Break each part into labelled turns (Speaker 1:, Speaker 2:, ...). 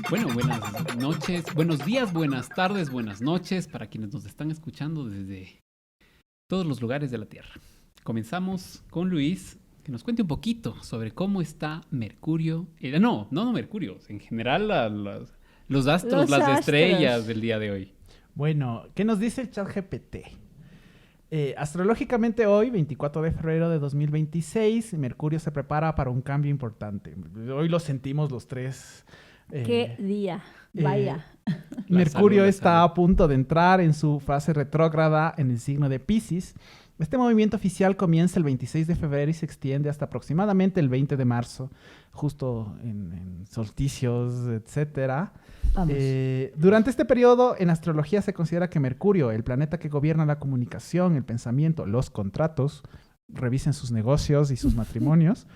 Speaker 1: Bueno, buenas noches, buenos días, buenas tardes, buenas noches para quienes nos están escuchando desde todos los lugares de la Tierra. Comenzamos con Luis, que nos cuente un poquito sobre cómo está Mercurio. No Mercurio, en general los astros, las estrellas del día de hoy.
Speaker 2: Bueno, ¿qué nos dice el ChatGPT? Astrológicamente hoy, 24 de febrero de 2026, Mercurio se prepara para un cambio importante. Hoy lo sentimos los tres.
Speaker 3: ¿Qué día? Vaya.
Speaker 2: Mercurio está a punto de entrar en su fase retrógrada en el signo de Piscis. Este movimiento oficial comienza el 26 de febrero y se extiende hasta aproximadamente el 20 de marzo, justo en solsticios, etcétera. Durante este periodo, en astrología se considera que Mercurio, el planeta que gobierna la comunicación, el pensamiento, los contratos, revisen sus negocios y sus matrimonios,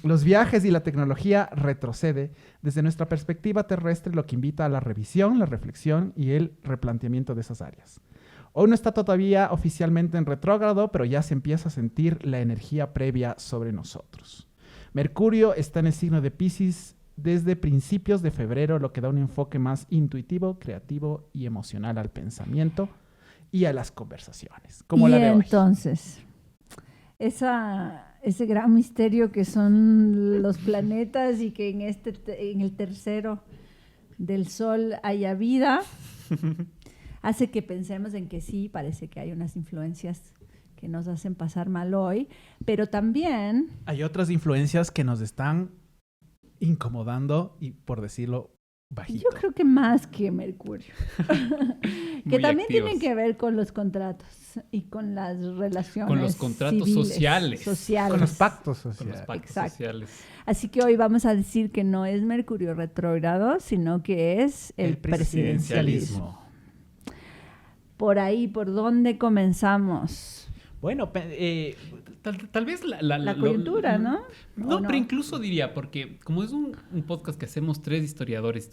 Speaker 2: los viajes y la tecnología retrocede desde nuestra perspectiva terrestre, lo que invita a la revisión, la reflexión y el replanteamiento de esas áreas. Hoy no está todavía oficialmente en retrógrado, pero ya se empieza a sentir la energía previa sobre nosotros. Mercurio está en el signo de Piscis desde principios de febrero, lo que da un enfoque más intuitivo, creativo y emocional al pensamiento y a las conversaciones, como la de hoy.
Speaker 3: Entonces, ese gran misterio que son los planetas y que en el tercero del Sol haya vida, hace que pensemos en que sí, parece que hay unas influencias que nos hacen pasar mal hoy, pero también
Speaker 2: hay otras influencias que nos están incomodando y, por decirlo, bajito.
Speaker 3: Yo creo que más que Mercurio. Que también tienen que ver con los contratos y con las relaciones
Speaker 1: con los contratos
Speaker 3: civiles,
Speaker 1: sociales.
Speaker 2: Con los pactos sociales.
Speaker 1: Con los pactos
Speaker 3: Exacto.
Speaker 1: sociales.
Speaker 3: Así que hoy vamos a decir que no es Mercurio retrógrado, sino que es el presidencialismo. Por ahí, ¿por dónde comenzamos?
Speaker 2: Bueno,
Speaker 1: tal vez
Speaker 3: la coyuntura, ¿no?
Speaker 1: No, pero incluso diría, porque como es un podcast que hacemos tres historiadoras,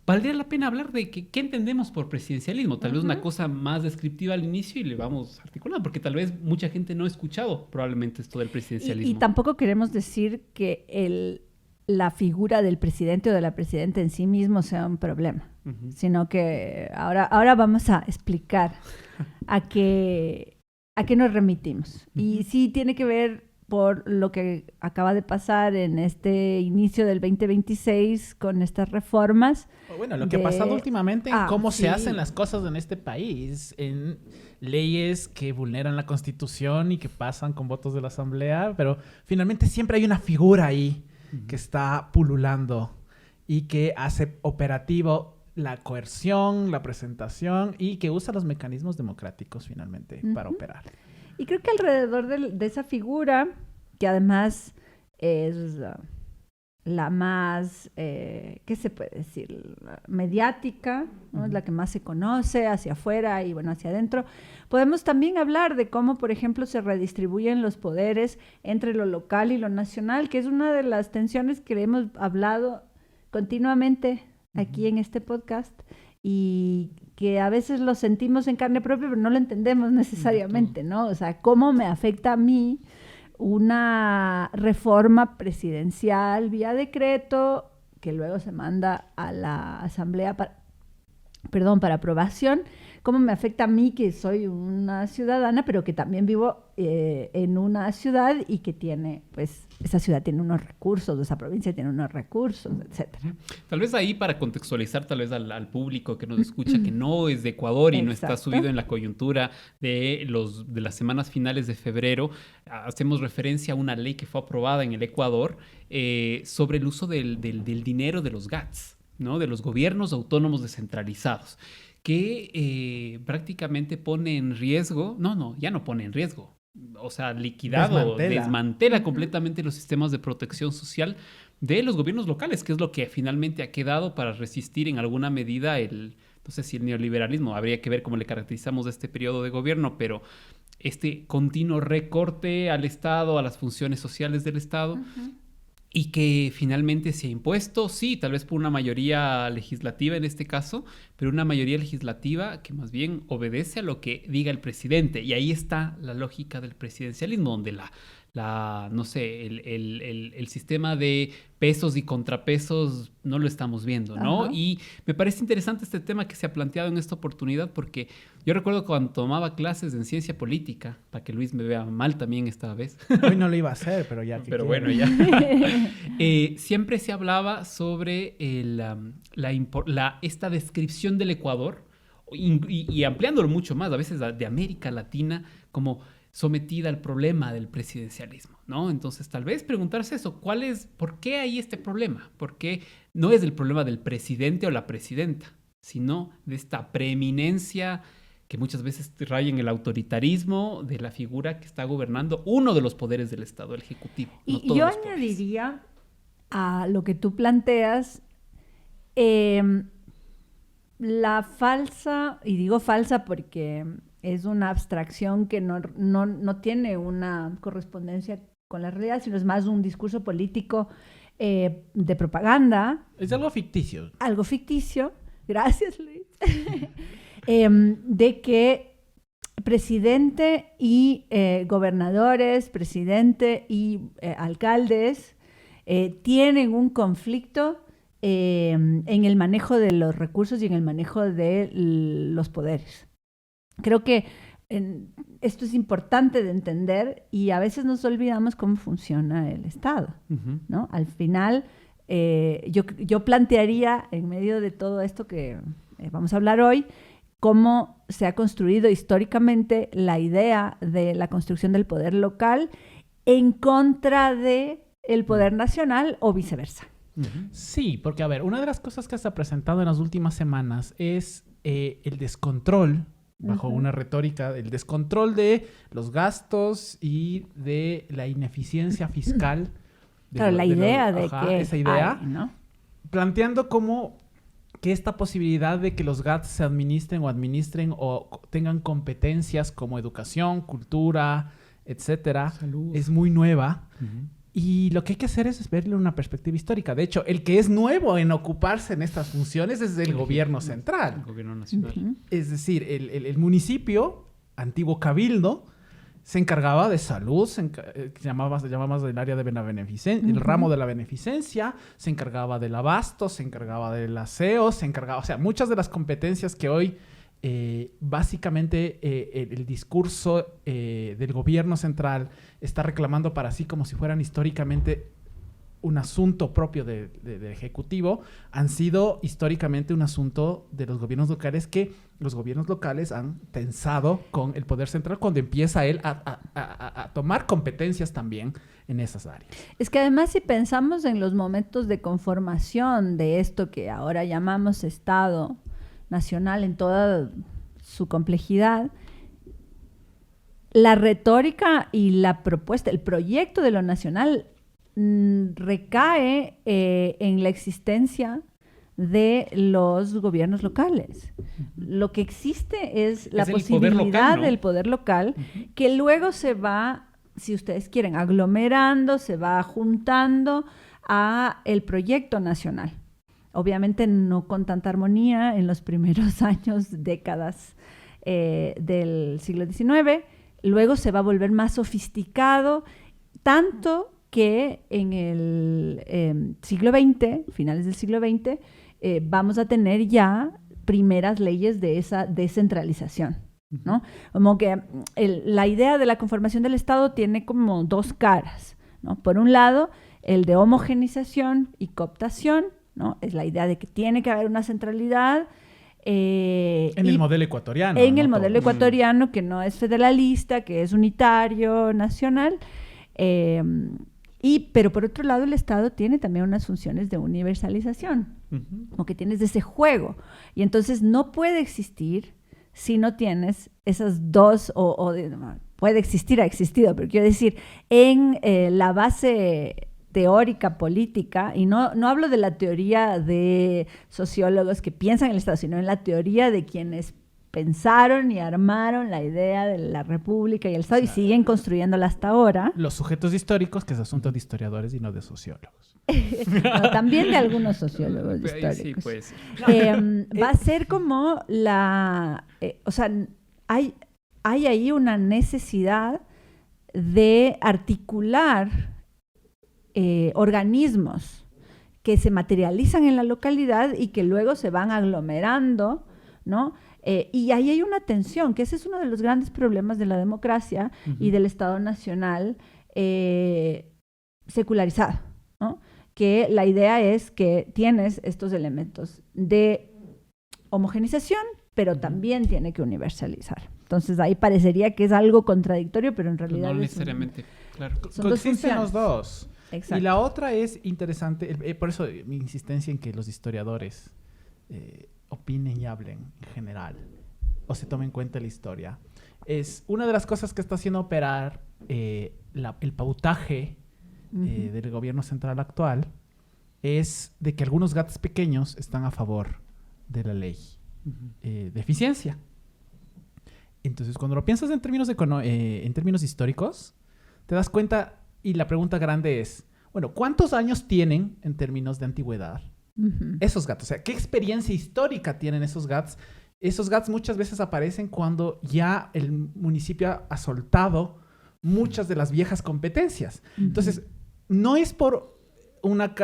Speaker 1: valdría la pena hablar de qué entendemos por presidencialismo. Tal vez una cosa más descriptiva al inicio y le vamos articulando, porque tal vez mucha gente no ha escuchado probablemente esto del presidencialismo.
Speaker 3: Y tampoco queremos decir que la figura del presidente o de la presidenta en sí mismo sea un problema, sino que ahora vamos a explicar a qué nos remitimos. Y sí tiene que ver por lo que acaba de pasar en este inicio del 2026 con estas reformas.
Speaker 2: Bueno, lo que ha pasado últimamente en cómo se hacen las cosas en este país, en leyes que vulneran la Constitución y que pasan con votos de la Asamblea, pero finalmente siempre hay una figura ahí que está pululando y que hace operativo la coerción, la presentación y que usa los mecanismos democráticos finalmente para operar.
Speaker 3: Y creo que alrededor de esa figura, que además es la más, ¿qué se puede decir? Mediática, ¿no? Es la que más se conoce hacia afuera y bueno, hacia adentro. Podemos también hablar de cómo, por ejemplo, se redistribuyen los poderes entre lo local y lo nacional, que es una de las tensiones que hemos hablado continuamente aquí en este podcast y que a veces lo sentimos en carne propia, pero no lo entendemos necesariamente, ¿no? O sea, ¿cómo me afecta a mí una reforma presidencial vía decreto que luego se manda a la Asamblea para aprobación? ¿Cómo me afecta a mí que soy una ciudadana, pero que también vivo en una ciudad y que tiene, pues, esa ciudad tiene unos recursos, esa provincia tiene unos recursos, etcétera?
Speaker 1: Tal vez ahí para contextualizar tal vez al público que nos escucha, que no es de Ecuador y no está subido en la coyuntura de las semanas finales de febrero, hacemos referencia a una ley que fue aprobada en el Ecuador sobre el uso del dinero de los GATS, ¿no? De los gobiernos autónomos descentralizados, que prácticamente pone en riesgo, ya no pone en riesgo, o sea, desmantela completamente los sistemas de protección social de los gobiernos locales, que es lo que finalmente ha quedado para resistir en alguna medida no sé si el neoliberalismo, habría que ver cómo le caracterizamos este periodo de gobierno, pero este continuo recorte al Estado, a las funciones sociales del Estado, y que finalmente se ha impuesto, sí, tal vez por una mayoría legislativa en este caso, pero una mayoría legislativa que más bien obedece a lo que diga el presidente. Y ahí está la lógica del presidencialismo, donde la no sé, el sistema de pesos y contrapesos no lo estamos viendo, ¿no?
Speaker 3: Ajá.
Speaker 1: Y me parece interesante este tema que se ha planteado en esta oportunidad porque yo recuerdo cuando tomaba clases en ciencia política, para que Luis me vea mal también esta vez.
Speaker 2: Hoy no lo iba a hacer, pero ya que
Speaker 1: Pero
Speaker 2: quiero.
Speaker 1: bueno, ya. Siempre se hablaba sobre esta descripción del Ecuador y ampliándolo mucho más, a veces de América Latina, como sometida al problema del presidencialismo, ¿no? Entonces, tal vez preguntarse eso, ¿por qué hay este problema? ¿Por qué no es el problema del presidente o la presidenta, sino de esta preeminencia que muchas veces raya en el autoritarismo de la figura que está gobernando uno de los poderes del Estado, el Ejecutivo? No
Speaker 3: Y
Speaker 1: todos
Speaker 3: yo
Speaker 1: los poderes.
Speaker 3: añadiría a lo que tú planteas, la falsa, y digo falsa porque es una abstracción que no tiene una correspondencia con la realidad, sino es más un discurso político de propaganda.
Speaker 2: Es algo ficticio.
Speaker 3: Algo ficticio, gracias Luis, de que presidente y gobernadores, presidente y alcaldes tienen un conflicto en el manejo de los recursos y en el manejo de los poderes. Creo que esto es importante de entender y a veces nos olvidamos cómo funciona el Estado, ¿no? Al final, yo plantearía en medio de todo esto que vamos a hablar hoy, cómo se ha construido históricamente la idea de la construcción del poder local en contra del poder nacional o viceversa.
Speaker 2: Sí, porque a ver, una de las cosas que se ha presentado en las últimas semanas es el descontrol, bajo una retórica, el descontrol de los gastos y de la ineficiencia fiscal.
Speaker 3: Claro, la idea de que
Speaker 2: esa idea,
Speaker 3: hay, ¿no?
Speaker 2: planteando como que esta posibilidad de que los GATS se administren o tengan competencias como educación, cultura, etcétera,
Speaker 1: Salud,
Speaker 2: es muy nueva. Y lo que hay que hacer es verle una perspectiva histórica. De hecho, el que es nuevo en ocuparse en estas funciones es el gobierno central.
Speaker 1: el gobierno nacional.
Speaker 2: Es decir, el municipio, antiguo cabildo, se encargaba de salud, se llamaba más del área de la beneficencia, el ramo de la beneficencia, se encargaba del abasto, se encargaba del aseo, o sea, muchas de las competencias que hoy básicamente el discurso del gobierno central está reclamando para sí como si fueran históricamente un asunto propio del Ejecutivo, han sido históricamente un asunto de los gobiernos locales que los gobiernos locales han tensado con el poder central cuando empieza él a tomar competencias también en esas áreas.
Speaker 3: Es que además si pensamos en los momentos de conformación de esto que ahora llamamos Estado nacional en toda su complejidad, la retórica y la propuesta, el proyecto de lo nacional recae en la existencia de los gobiernos locales. Lo que existe es la posibilidad del poder local, que luego se va, si ustedes quieren, aglomerando, se va juntando a el proyecto nacional. Obviamente no con tanta armonía en los primeros años, décadas del siglo XIX. Luego se va a volver más sofisticado, tanto que en el siglo XX, finales del siglo XX, vamos a tener ya primeras leyes de esa descentralización, ¿no? Como que la idea de la conformación del Estado tiene como dos caras, ¿no? Por un lado, el de homogenización y cooptación, ¿no? Es la idea de que tiene que haber una centralidad.
Speaker 2: En el modelo ecuatoriano.
Speaker 3: En el modelo ecuatoriano, que no es federalista, que es unitario, nacional. Pero por otro lado, el Estado tiene también unas funciones de universalización, como que tienes ese juego. Y entonces no puede existir si no tienes esas dos, puede existir, ha existido, pero quiero decir, en la base teórica política, y no hablo de la teoría de sociólogos que piensan en el Estado, sino en la teoría de quienes pensaron y armaron la idea de la República y el Estado, y siguen construyéndola hasta ahora.
Speaker 2: Los sujetos históricos, que es asunto de historiadores y no de sociólogos.
Speaker 3: No, también de algunos sociólogos históricos.
Speaker 1: Sí, puede ser.
Speaker 3: Va a ser como hay ahí una necesidad de articular organismos que se materializan en la localidad y que luego se van aglomerando, ¿no? Y ahí hay una tensión, que ese es uno de los grandes problemas de la democracia y del Estado Nacional secularizado, ¿no? Que la idea es que tienes estos elementos de homogenización, pero también tiene que universalizar. Entonces ahí parecería que es algo contradictorio, pero en realidad
Speaker 1: no necesariamente, claro.
Speaker 2: Coexisten los dos.
Speaker 3: Exacto.
Speaker 2: Y la otra es interesante, por eso mi insistencia en que los historiadores opinen y hablen en general, o se tome en cuenta la historia. Es una de las cosas que está haciendo operar el pautaje del gobierno central actual, es de que algunos GATS pequeños están a favor de la ley de eficiencia. Entonces, cuando lo piensas en términos históricos, te das cuenta, y la pregunta grande es, bueno, ¿cuántos años tienen en términos de antigüedad esos GATS? O sea, ¿qué experiencia histórica tienen esos GATS? Esos GATS muchas veces aparecen cuando ya el municipio ha soltado muchas de las viejas competencias. Entonces, no es por una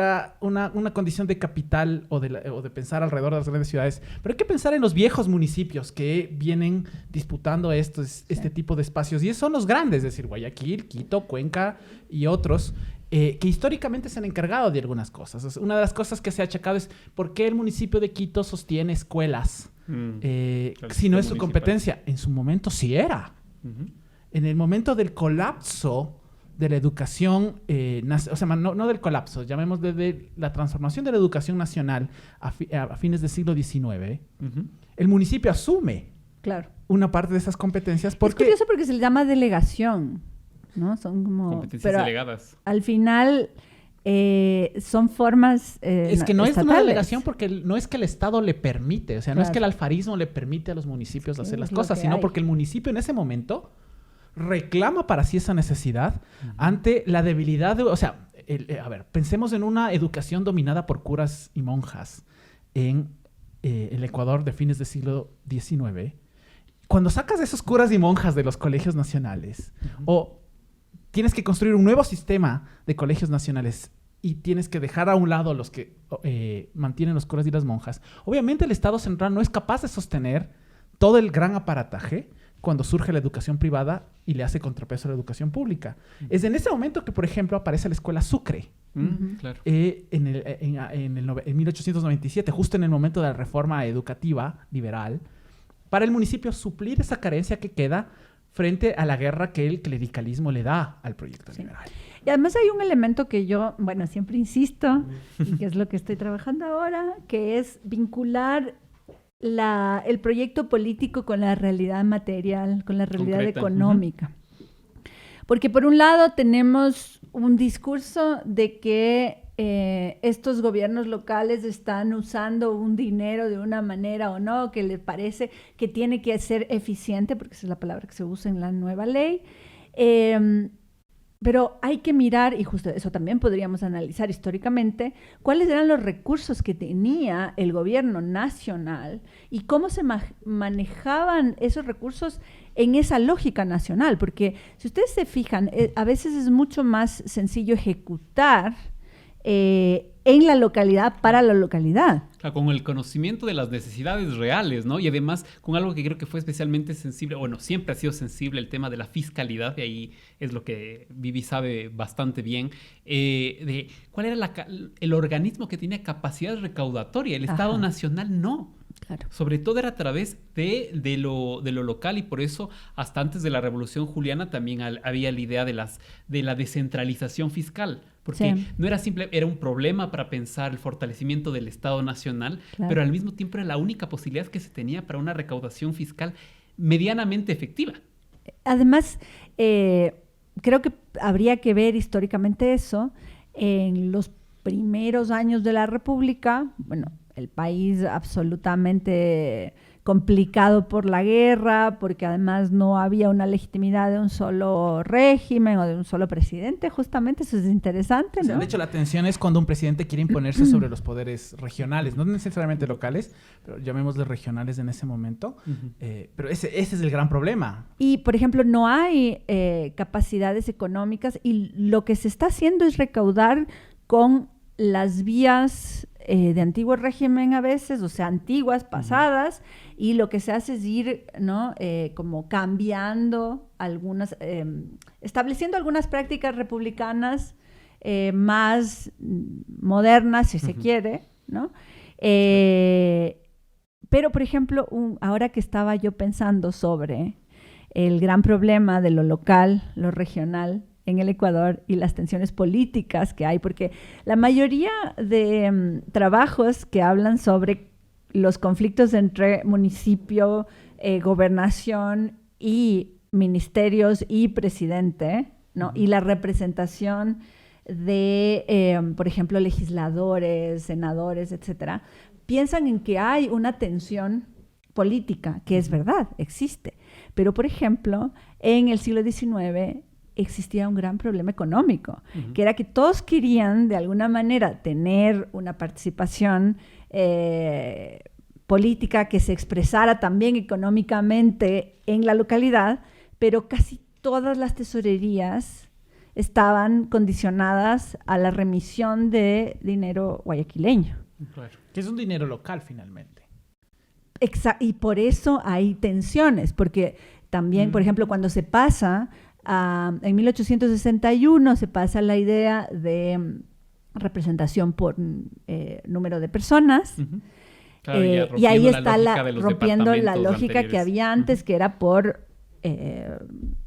Speaker 2: condición de capital o de pensar alrededor de las grandes ciudades, pero hay que pensar en los viejos municipios que vienen disputando este tipo de espacios. Y son los grandes, es decir, Guayaquil, Quito, Cuenca y otros, que históricamente se han encargado de algunas cosas. O sea, una de las cosas que se ha achacado es por qué el municipio de Quito sostiene escuelas si no es su competencia. En su momento sí era. En el momento del colapso de la educación, o sea, no del colapso, llamémosle de la transformación de la educación nacional a fines del siglo XIX, el municipio asume una parte de esas competencias porque...
Speaker 3: Es curioso porque se le llama delegación, ¿no? Son como...
Speaker 1: competencias delegadas.
Speaker 3: Al final... son formas
Speaker 2: es que no
Speaker 3: estatales.
Speaker 2: Es una delegación porque no es que el Estado le permite, o sea, no es que el alfarismo le permite a los municipios hacer las cosas, sino porque el municipio en ese momento reclama para sí esa necesidad ante la debilidad de, o sea, a ver, pensemos en una educación dominada por curas y monjas en el Ecuador de fines del siglo XIX. Cuando sacas a esos curas y monjas de los colegios nacionales o tienes que construir un nuevo sistema de colegios nacionales y tienes que dejar a un lado los que mantienen los curas y las monjas, obviamente el Estado central no es capaz de sostener todo el gran aparataje cuando surge la educación privada y le hace contrapeso a la educación pública. Es en ese momento que, por ejemplo, aparece la escuela Sucre.
Speaker 1: Claro.
Speaker 2: En 1897, justo en el momento de la reforma educativa liberal, para el municipio suplir esa carencia que queda frente a la guerra que el clericalismo le da al proyecto liberal.
Speaker 3: Y además hay un elemento que yo, bueno, siempre insisto, y que es lo que estoy trabajando ahora, que es vincular el proyecto político con la realidad material, con la realidad económica. Porque por un lado tenemos un discurso de que estos gobiernos locales están usando un dinero de una manera o no, que les parece que tiene que ser eficiente, porque esa es la palabra que se usa en la nueva ley. Pero hay que mirar, y justo eso también podríamos analizar históricamente, cuáles eran los recursos que tenía el gobierno nacional y cómo se manejaban esos recursos en esa lógica nacional. Porque si ustedes se fijan, a veces es mucho más sencillo ejecutar en la localidad, para la localidad.
Speaker 1: Con el conocimiento de las necesidades reales, ¿no? Y además con algo que creo que fue especialmente sensible, bueno, siempre ha sido sensible el tema de la fiscalidad, y ahí es lo que Vivi sabe bastante bien, de cuál era el organismo que tenía capacidad recaudatoria. El Estado Nacional no.
Speaker 3: Claro.
Speaker 1: Sobre todo era a través de lo local, y por eso hasta antes de la Revolución Juliana también había la idea de la descentralización fiscal, porque no era simple, era un problema para pensar el fortalecimiento del Estado Nacional, pero al mismo tiempo era la única posibilidad que se tenía para una recaudación fiscal medianamente efectiva.
Speaker 3: Además, creo que habría que ver históricamente eso. En los primeros años de la República, bueno, el país absolutamente complicado por la guerra, porque además no había una legitimidad de un solo régimen o de un solo presidente, justamente. Eso es interesante, ¿no?
Speaker 2: De hecho, la tensión es cuando un presidente quiere imponerse sobre los poderes regionales, no necesariamente locales, pero llamémosle regionales en ese momento. Pero ese es el gran problema.
Speaker 3: Y, por ejemplo, no hay capacidades económicas, y lo que se está haciendo es recaudar con las vías de antiguo régimen a veces, o sea, antiguas, pasadas, y lo que se hace es ir, ¿no? Como cambiando algunas, estableciendo algunas prácticas republicanas más modernas, si se quiere, ¿no? Pero, por ejemplo, ahora que estaba yo pensando sobre el gran problema de lo local, lo regional, en el Ecuador, y las tensiones políticas que hay, porque la mayoría de trabajos que hablan sobre los conflictos entre municipio, gobernación y ministerios y presidente, ¿no? Y la representación de, por ejemplo, legisladores, senadores, etcétera, piensan en que hay una tensión política, que es verdad, existe. Pero, por ejemplo, en el siglo XIX existía un gran problema económico, que era que todos querían, de alguna manera, tener una participación política que se expresara también económicamente en la localidad, pero casi todas las tesorerías estaban condicionadas a la remisión de dinero guayaquileño.
Speaker 2: Claro. Que es un dinero local, finalmente.
Speaker 3: Y por eso hay tensiones, porque también, por ejemplo, cuando se pasa, en 1861 se pasa la idea de representación por número de personas, claro, y ahí está rompiendo la lógica que había antes, que era por...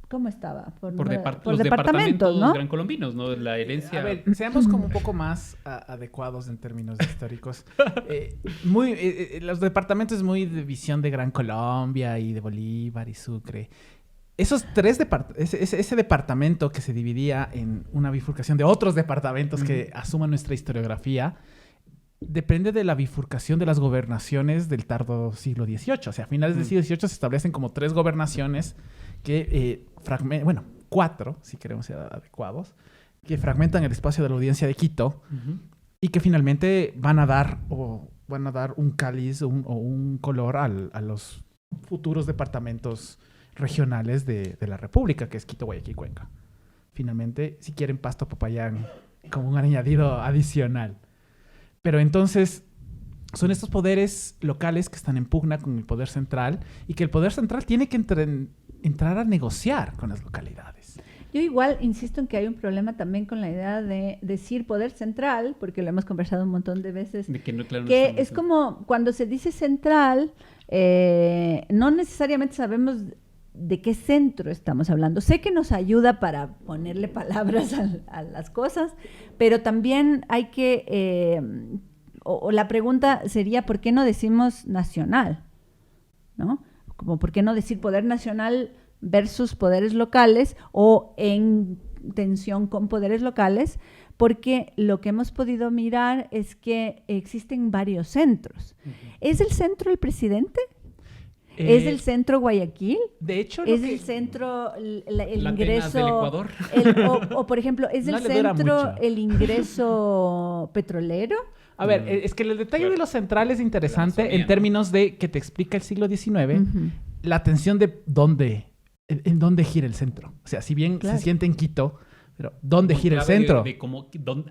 Speaker 3: ¿Cómo estaba?
Speaker 1: Por departamentos, ¿no? Gran colombinos, ¿no? La herencia...
Speaker 2: A ver, seamos como un poco más adecuados en términos históricos. Los departamentos es muy de visión de Gran Colombia y de Bolívar y Sucre. Esos ese departamento que se dividía en una bifurcación de otros departamentos que asuman nuestra historiografía, depende de la bifurcación de las gobernaciones del tardo siglo XVIII. O sea, a finales del siglo XVIII se establecen como 3 gobernaciones que cuatro, si queremos ser adecuados, que fragmentan el espacio de la audiencia de Quito y que finalmente van a dar un cáliz o un color a los futuros departamentos regionales de la República, que es Quito, Guayaquil y Cuenca. Finalmente, si quieren, Pasto, Popayán, como un añadido adicional. Pero entonces, son estos poderes locales que están en pugna con el poder central y que el poder central tiene que entrar a negociar con las localidades.
Speaker 3: Yo igual insisto en que hay un problema también con la idea de decir poder central, porque lo hemos conversado un montón de veces, de que es como cuando se dice central, no necesariamente sabemos de qué centro estamos hablando. Sé que nos ayuda para ponerle palabras a las cosas, pero también hay que... o la pregunta sería, ¿por qué no decimos nacional? ¿No? Como, ¿por qué no decir poder nacional versus poderes locales o en tensión con poderes locales? Porque lo que hemos podido mirar es que existen varios centros. ¿Es el centro el presidente? ¿Es el centro Guayaquil?
Speaker 2: De hecho,
Speaker 3: el centro el ingreso
Speaker 1: del Ecuador.
Speaker 3: O por ejemplo, ¿es el centro el ingreso petrolero?
Speaker 2: A ver, es que el detalle de los centrales es interesante en términos de que te explica el siglo XIX la tensión de en dónde gira el centro. O sea, si bien se siente en Quito, pero ¿dónde gira el centro?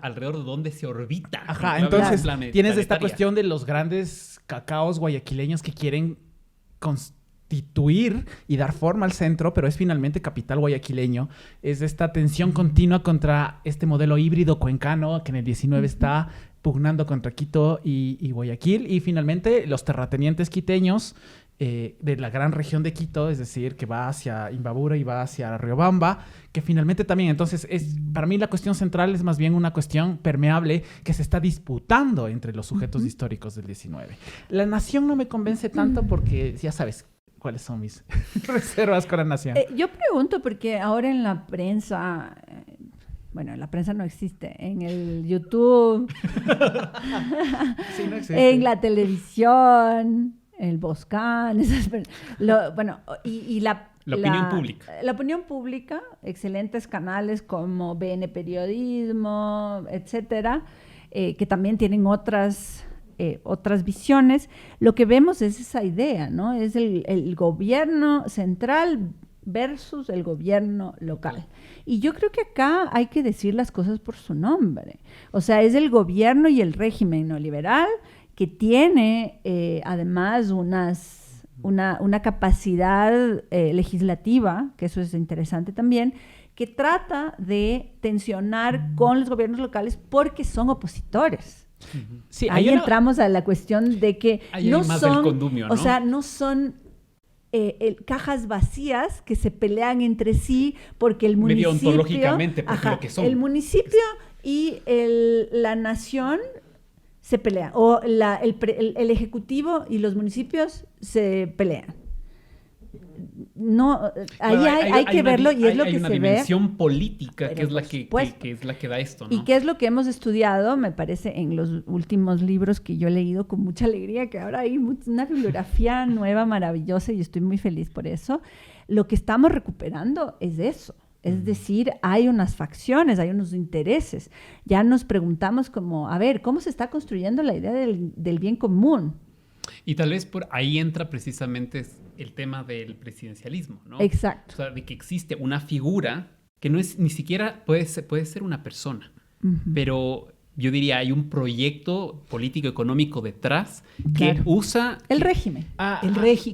Speaker 1: Alrededor de dónde se orbita.
Speaker 2: Ajá, entonces tienes esta cuestión de los grandes cacaos guayaquileños que quieren constituir y dar forma al centro, pero es finalmente capital guayaquileño. Es esta tensión continua contra este modelo híbrido cuencano que en el 19 está pugnando contra Quito y Guayaquil, y finalmente los terratenientes quiteños de la gran región de Quito, es decir, que va hacia Imbabura y va hacia Riobamba, que finalmente también, entonces, para mí la cuestión central es más bien una cuestión permeable que se está disputando entre los sujetos históricos del 19. La nación no me convence tanto porque, ya sabes, cuáles son mis reservas con la nación.
Speaker 3: Yo pregunto porque ahora en la prensa... Bueno, la prensa no existe. En el YouTube,
Speaker 2: sí, no existe.
Speaker 3: En la televisión, el Boscan, bueno, y
Speaker 1: la opinión pública.
Speaker 3: La opinión pública, excelentes canales como BN Periodismo, etcétera, que también tienen otras visiones. Lo que vemos es esa idea, ¿no? Es el gobierno central versus el gobierno local. Y yo creo que acá hay que decir las cosas por su nombre. O sea, es el gobierno y el régimen neoliberal que tiene además una capacidad legislativa, que eso es interesante también, que trata de tensionar con los gobiernos locales porque son opositores.
Speaker 2: Sí,
Speaker 3: ahí entramos a la cuestión de que
Speaker 1: no son, condumio, ¿no?
Speaker 3: O sea, no son cajas vacías que se pelean entre sí porque el municipio...
Speaker 1: Medio ontológicamente, porque lo que son.
Speaker 3: El municipio y la nación se pelean, o el ejecutivo y los municipios se pelean. No, ahí hay que verlo y es lo que se ve.
Speaker 1: Hay una dimensión política que es la que da esto, ¿no?
Speaker 3: Y que es lo que hemos estudiado, me parece, en los últimos libros que yo he leído con mucha alegría, que ahora hay una bibliografía nueva, maravillosa, y estoy muy feliz por eso. Lo que estamos recuperando es eso. Es decir, hay unas facciones, hay unos intereses. Ya nos preguntamos como, a ver, ¿cómo se está construyendo la idea del bien común?
Speaker 1: Y tal vez por ahí entra precisamente el tema del presidencialismo, ¿no?
Speaker 3: Exacto.
Speaker 1: O sea, de que existe una figura que no es ni siquiera puede ser una persona, pero yo diría hay un proyecto político-económico detrás que usa...
Speaker 3: El régimen.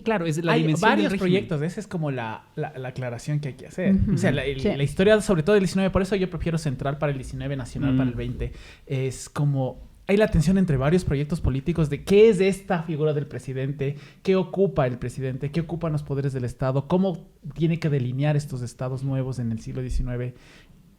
Speaker 1: Claro, es la
Speaker 2: hay
Speaker 1: dimensión
Speaker 2: varios
Speaker 1: del
Speaker 2: proyectos, esa es como la aclaración que hay que hacer. O sea, la historia, sobre todo del 19, por eso yo prefiero centrar para el 19, nacional para el 20, es como... Hay la tensión entre varios proyectos políticos de qué es esta figura del presidente, qué ocupa el presidente, qué ocupan los poderes del Estado, cómo tiene que delinear estos estados nuevos en el siglo XIX,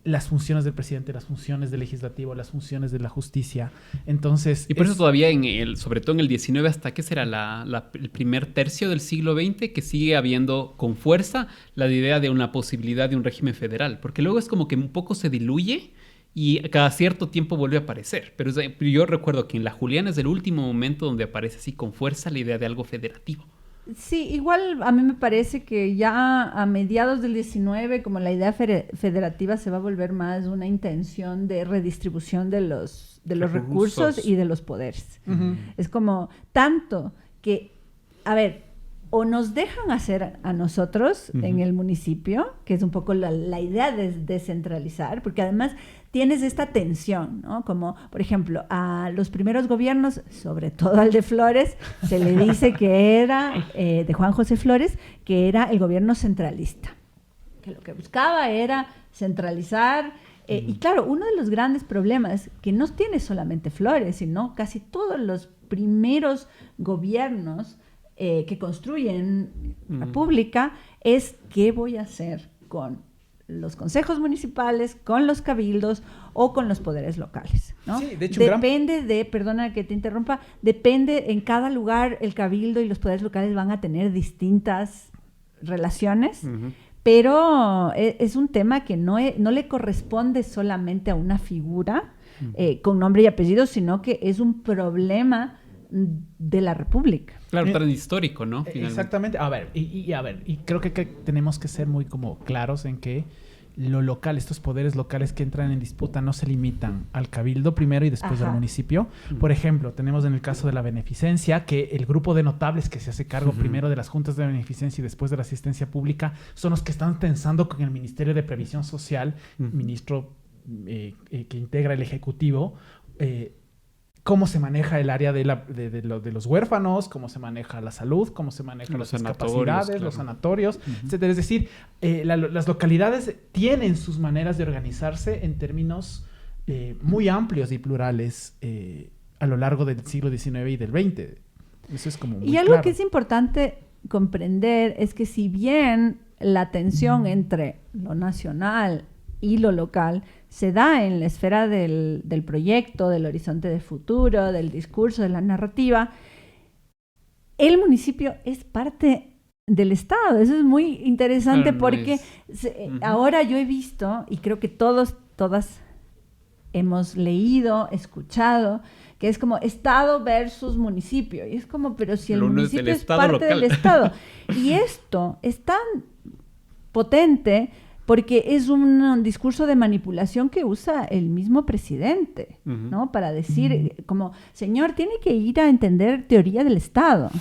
Speaker 2: las funciones del presidente, las funciones del legislativo, las funciones de la justicia. Entonces...
Speaker 1: Y por eso todavía, sobre todo en el 19, hasta que será el primer tercio del siglo XX, que sigue habiendo con fuerza la idea de una posibilidad de un régimen federal. Porque luego es como que un poco se diluye y cada cierto tiempo vuelve a aparecer. Pero yo recuerdo que en la Juliana es el último momento donde aparece así con fuerza la idea de algo federativo.
Speaker 3: Sí, igual a mí me parece que ya a mediados del 19, como la idea federativa se va a volver más una intención de redistribución de los recursos y de los poderes. Es como tanto que, a ver, o nos dejan hacer a nosotros en el municipio, que es un poco la idea de descentralizar, porque además tienes esta tensión, ¿no? Como, por ejemplo, a los primeros gobiernos, sobre todo al de Flores, se le dice que era, de Juan José Flores, que era el gobierno centralista, que lo que buscaba era centralizar. Y claro, uno de los grandes problemas que no tiene solamente Flores, sino casi todos los primeros gobiernos que construyen República, es qué voy a hacer con los consejos municipales, con los cabildos o con los poderes locales, ¿no?
Speaker 2: Sí, de hecho,
Speaker 3: perdona que te interrumpa, depende, en cada lugar el cabildo y los poderes locales van a tener distintas relaciones, pero es un tema que no le corresponde solamente a una figura con nombre y apellido, sino que es un problema de la República.
Speaker 1: Claro, tan histórico, ¿no? Finalmente.
Speaker 2: Exactamente. A ver, y creo que tenemos que ser muy como claros en que lo local, estos poderes locales que entran en disputa no se limitan al cabildo primero y después al municipio. Por ejemplo, tenemos en el caso de la beneficencia que el grupo de notables que se hace cargo primero de las juntas de beneficencia y después de la asistencia pública son los que están tensando con el Ministerio de Previsión Social, ministro que integra el Ejecutivo, cómo se maneja el área de los huérfanos, cómo se maneja la salud, cómo se manejan las discapacidades, claro, los sanatorios, etcétera. Es decir, las localidades tienen sus maneras de organizarse en términos muy amplios y plurales a lo largo del siglo XIX y del XX. Eso es como muy
Speaker 3: Y algo
Speaker 2: claro.
Speaker 3: que es importante comprender es que si bien la tensión entre lo nacional y lo local se da en la esfera del proyecto, del horizonte de futuro, del discurso, de la narrativa, el municipio es parte del Estado. Eso es muy interesante porque ahora yo he visto, y creo que todas hemos leído, escuchado, que es como Estado versus municipio. Y es como, pero si el
Speaker 1: Lo uno
Speaker 3: municipio
Speaker 1: es
Speaker 3: es
Speaker 1: Estado
Speaker 3: parte
Speaker 1: local.
Speaker 3: del Estado. Y esto es tan potente porque es un discurso de manipulación que usa el mismo presidente, ¿no? Para decir, como, señor, tiene que ir a entender teoría del Estado.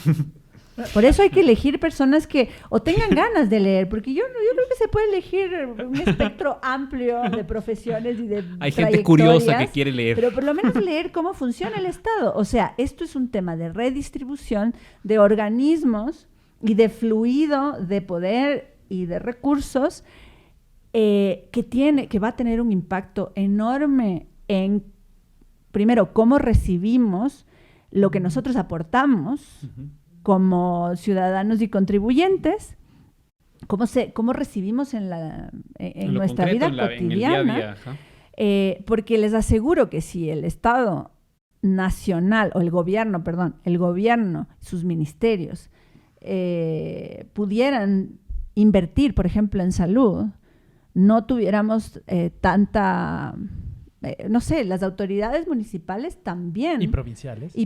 Speaker 3: Por eso hay que elegir personas que o tengan ganas de leer, porque yo creo que se puede elegir un espectro amplio de profesiones y de
Speaker 1: Hay gente curiosa que quiere leer.
Speaker 3: pero por lo menos leer cómo funciona el Estado. O sea, esto es un tema de redistribución de organismos y de fluido de poder y de recursos que va a tener un impacto enorme en, primero, cómo recibimos lo que nosotros aportamos como ciudadanos y contribuyentes, cómo recibimos en nuestra vida cotidiana,
Speaker 1: en el día a día,
Speaker 3: porque les aseguro que si el Estado nacional, o el gobierno, sus ministerios, pudieran invertir, por ejemplo, en salud, no tuviéramos tanta... no sé, las autoridades municipales también.
Speaker 2: Y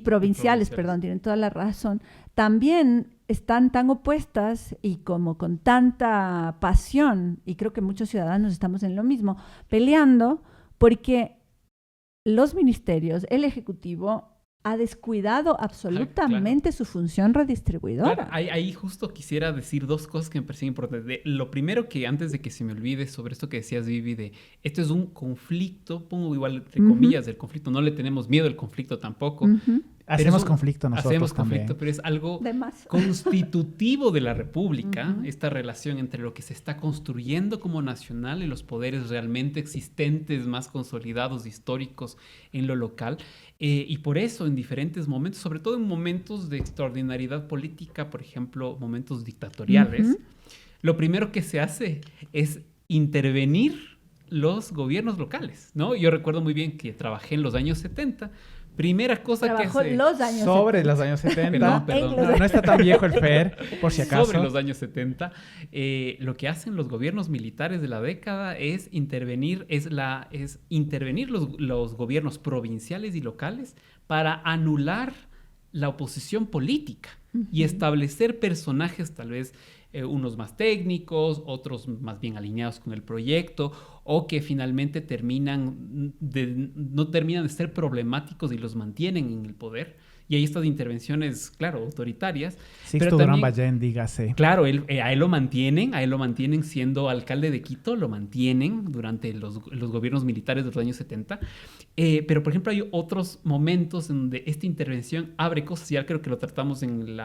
Speaker 2: provinciales.
Speaker 3: Perdón, tienen toda la razón. También están tan opuestas y como con tanta pasión, y creo que muchos ciudadanos estamos en lo mismo, peleando porque los ministerios, el Ejecutivo, ha descuidado absolutamente su función redistribuidora.
Speaker 1: Claro, ahí justo quisiera decir dos cosas que me parecen importantes. Lo primero, que antes de que se me olvide, sobre esto que decías, Vivi, esto es un conflicto, pongo igual entre comillas del conflicto, no le tenemos miedo al conflicto tampoco.
Speaker 2: Hacemos conflicto nosotros
Speaker 1: Hacemos conflicto,
Speaker 2: también.
Speaker 1: pero es algo constitutivo de la República, esta relación entre lo que se está construyendo como nacional y los poderes realmente existentes, más consolidados, históricos en lo local. Y por eso en diferentes momentos, sobre todo en momentos de extraordinariedad política, por ejemplo, momentos dictatoriales, lo primero que se hace es intervenir los gobiernos locales, ¿no? Yo recuerdo muy bien que trabajé en los años 70. Primera cosa
Speaker 3: Trabajó
Speaker 1: que hace...
Speaker 3: los años
Speaker 2: sobre
Speaker 3: 70.
Speaker 2: los años 70.
Speaker 1: Perdón.
Speaker 2: No está tan viejo el Fer, por si acaso.
Speaker 1: Sobre los años 70. Lo que hacen los gobiernos militares de la década es intervenir, los gobiernos provinciales y locales para anular la oposición política y establecer personajes tal vez unos más técnicos, otros más bien alineados con el proyecto, o que finalmente no terminan de ser problemáticos y los mantienen en el poder. Y hay estas intervenciones, claro, autoritarias.
Speaker 2: Sixto Durán Ballén, dígase.
Speaker 1: Claro, a él lo mantienen siendo alcalde de Quito, lo mantienen durante los gobiernos militares de los años 70. Pero, por ejemplo, hay otros momentos en donde esta intervención abre cosas. Ya creo que lo tratamos en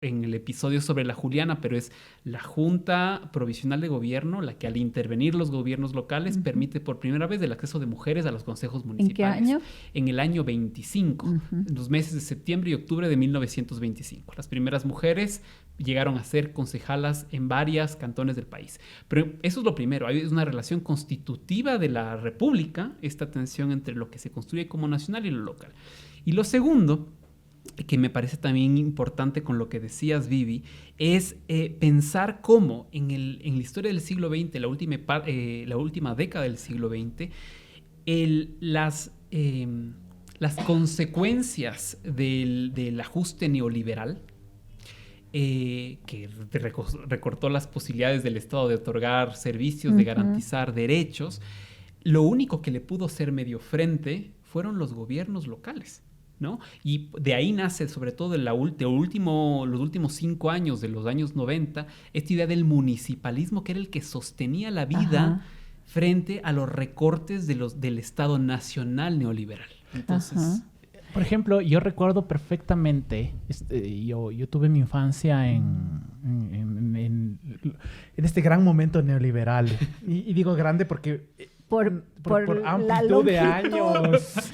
Speaker 1: el episodio sobre la Juliana, pero es la Junta Provisional de Gobierno la que, al intervenir los gobiernos locales, permite por primera vez el acceso de mujeres a los consejos municipales.
Speaker 3: ¿En qué año?
Speaker 1: En el año 25, en los meses de septiembre y octubre de 1925. Las primeras mujeres llegaron a ser concejalas en varios cantones del país. Pero eso es lo primero. Hay una relación constitutiva de la República, esta tensión entre lo que se construye como nacional y lo local. Y lo segundo, que me parece también importante con lo que decías, Vivi, es pensar cómo en la historia del siglo XX, la última década del siglo XX, las consecuencias del ajuste neoliberal, que recortó las posibilidades del Estado de otorgar servicios, de garantizar derechos, lo único que le pudo hacer medio frente fueron los gobiernos locales, ¿no? Y de ahí nace, sobre todo en los últimos 5 años de los años 90, esta idea del municipalismo, que era el que sostenía la vida frente a los recortes del Estado nacional neoliberal. Entonces...
Speaker 2: Por ejemplo, yo recuerdo perfectamente, yo tuve mi infancia en este gran momento neoliberal. Y digo grande porque... Por amplitud de años.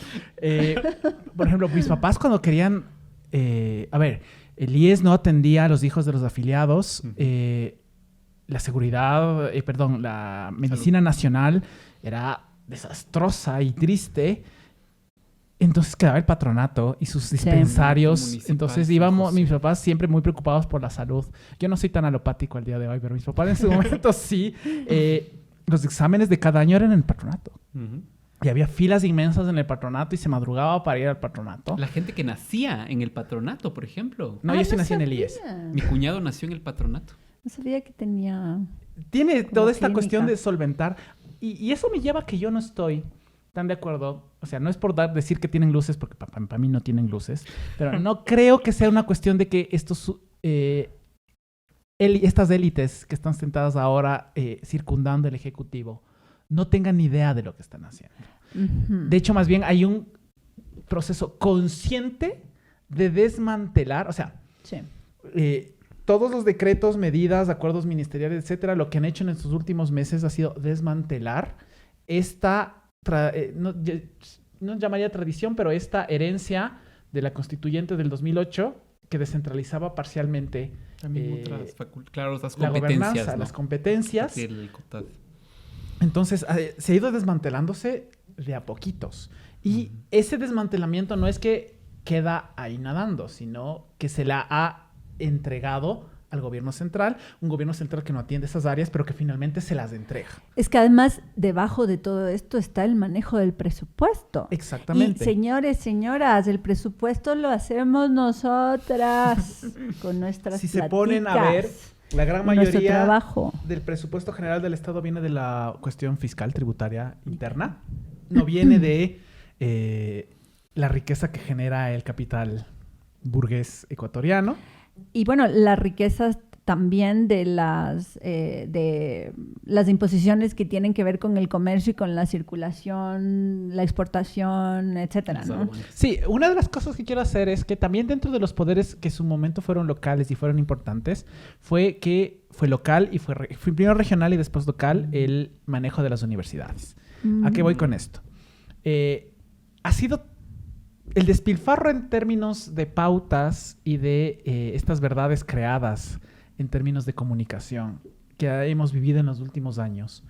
Speaker 2: Por ejemplo, mis papás cuando querían... el IES no atendía a los hijos de los afiliados. La medicina nacional era desastrosa y triste. Entonces quedaba el patronato y sus dispensarios. Entonces íbamos, mis papás siempre muy preocupados por la salud. Yo no soy tan alopático al día de hoy, pero mis papás en su momento sí. Los exámenes de cada año eran en el patronato. Y había filas inmensas en el patronato y se madrugaba para ir al patronato.
Speaker 1: La gente que nacía en el patronato, por ejemplo.
Speaker 2: No, yo sí nací en el IES.
Speaker 1: Mi cuñado nació en el patronato.
Speaker 3: No sabía que tenía...
Speaker 2: Tiene
Speaker 3: como
Speaker 2: toda esta
Speaker 3: clínica.
Speaker 2: cuestión de solventar. Y eso me lleva a que yo no estoy tan de acuerdo. O sea, no es por decir que tienen luces, porque para mí no tienen luces. Pero no creo que sea una cuestión de que estas élites que están sentadas ahora circundando el Ejecutivo no tengan ni idea de lo que están haciendo.
Speaker 3: Ujú.
Speaker 2: De hecho, más bien hay un proceso consciente de desmantelar, o sea,
Speaker 3: Sí.
Speaker 2: todos los decretos, medidas, acuerdos ministeriales, etcétera, lo que han hecho en estos últimos meses ha sido desmantelar esta, no llamaría tradición, pero esta herencia de la constituyente del 2008 que descentralizaba parcialmente
Speaker 1: También otras claro, las
Speaker 2: la
Speaker 1: competencias,
Speaker 2: gobernanza,
Speaker 1: ¿no?
Speaker 2: las competencias.
Speaker 1: Sí, el COTAD.
Speaker 2: Entonces, se ha ido desmantelándose de a poquitos. Y ese desmantelamiento no es que queda ahí nadando, sino que se la ha entregado al gobierno central, un gobierno central que no atiende esas áreas, pero que finalmente se las entrega.
Speaker 3: Es que además, debajo de todo esto está el manejo del presupuesto.
Speaker 2: Exactamente.
Speaker 3: Y señores, señoras, el presupuesto lo hacemos nosotras con nuestras
Speaker 2: Si se ponen a ver, la gran
Speaker 3: nuestro
Speaker 2: mayoría
Speaker 3: trabajo.
Speaker 2: del presupuesto general del Estado viene de la cuestión fiscal tributaria interna, no viene de la riqueza que genera el capital burgués ecuatoriano.
Speaker 3: Y bueno, las riquezas también de las imposiciones que tienen que ver con el comercio y con la circulación, la exportación, etcétera, ¿no?
Speaker 2: Sí, una de las cosas que quiero hacer es que también dentro de los poderes que en su momento fueron locales y fueron importantes, fue local y fue primero regional y después local el manejo de las universidades. ¿A qué voy con esto? Ha sido el despilfarro en términos de pautas y de estas verdades creadas en términos de comunicación que hemos vivido en los últimos años,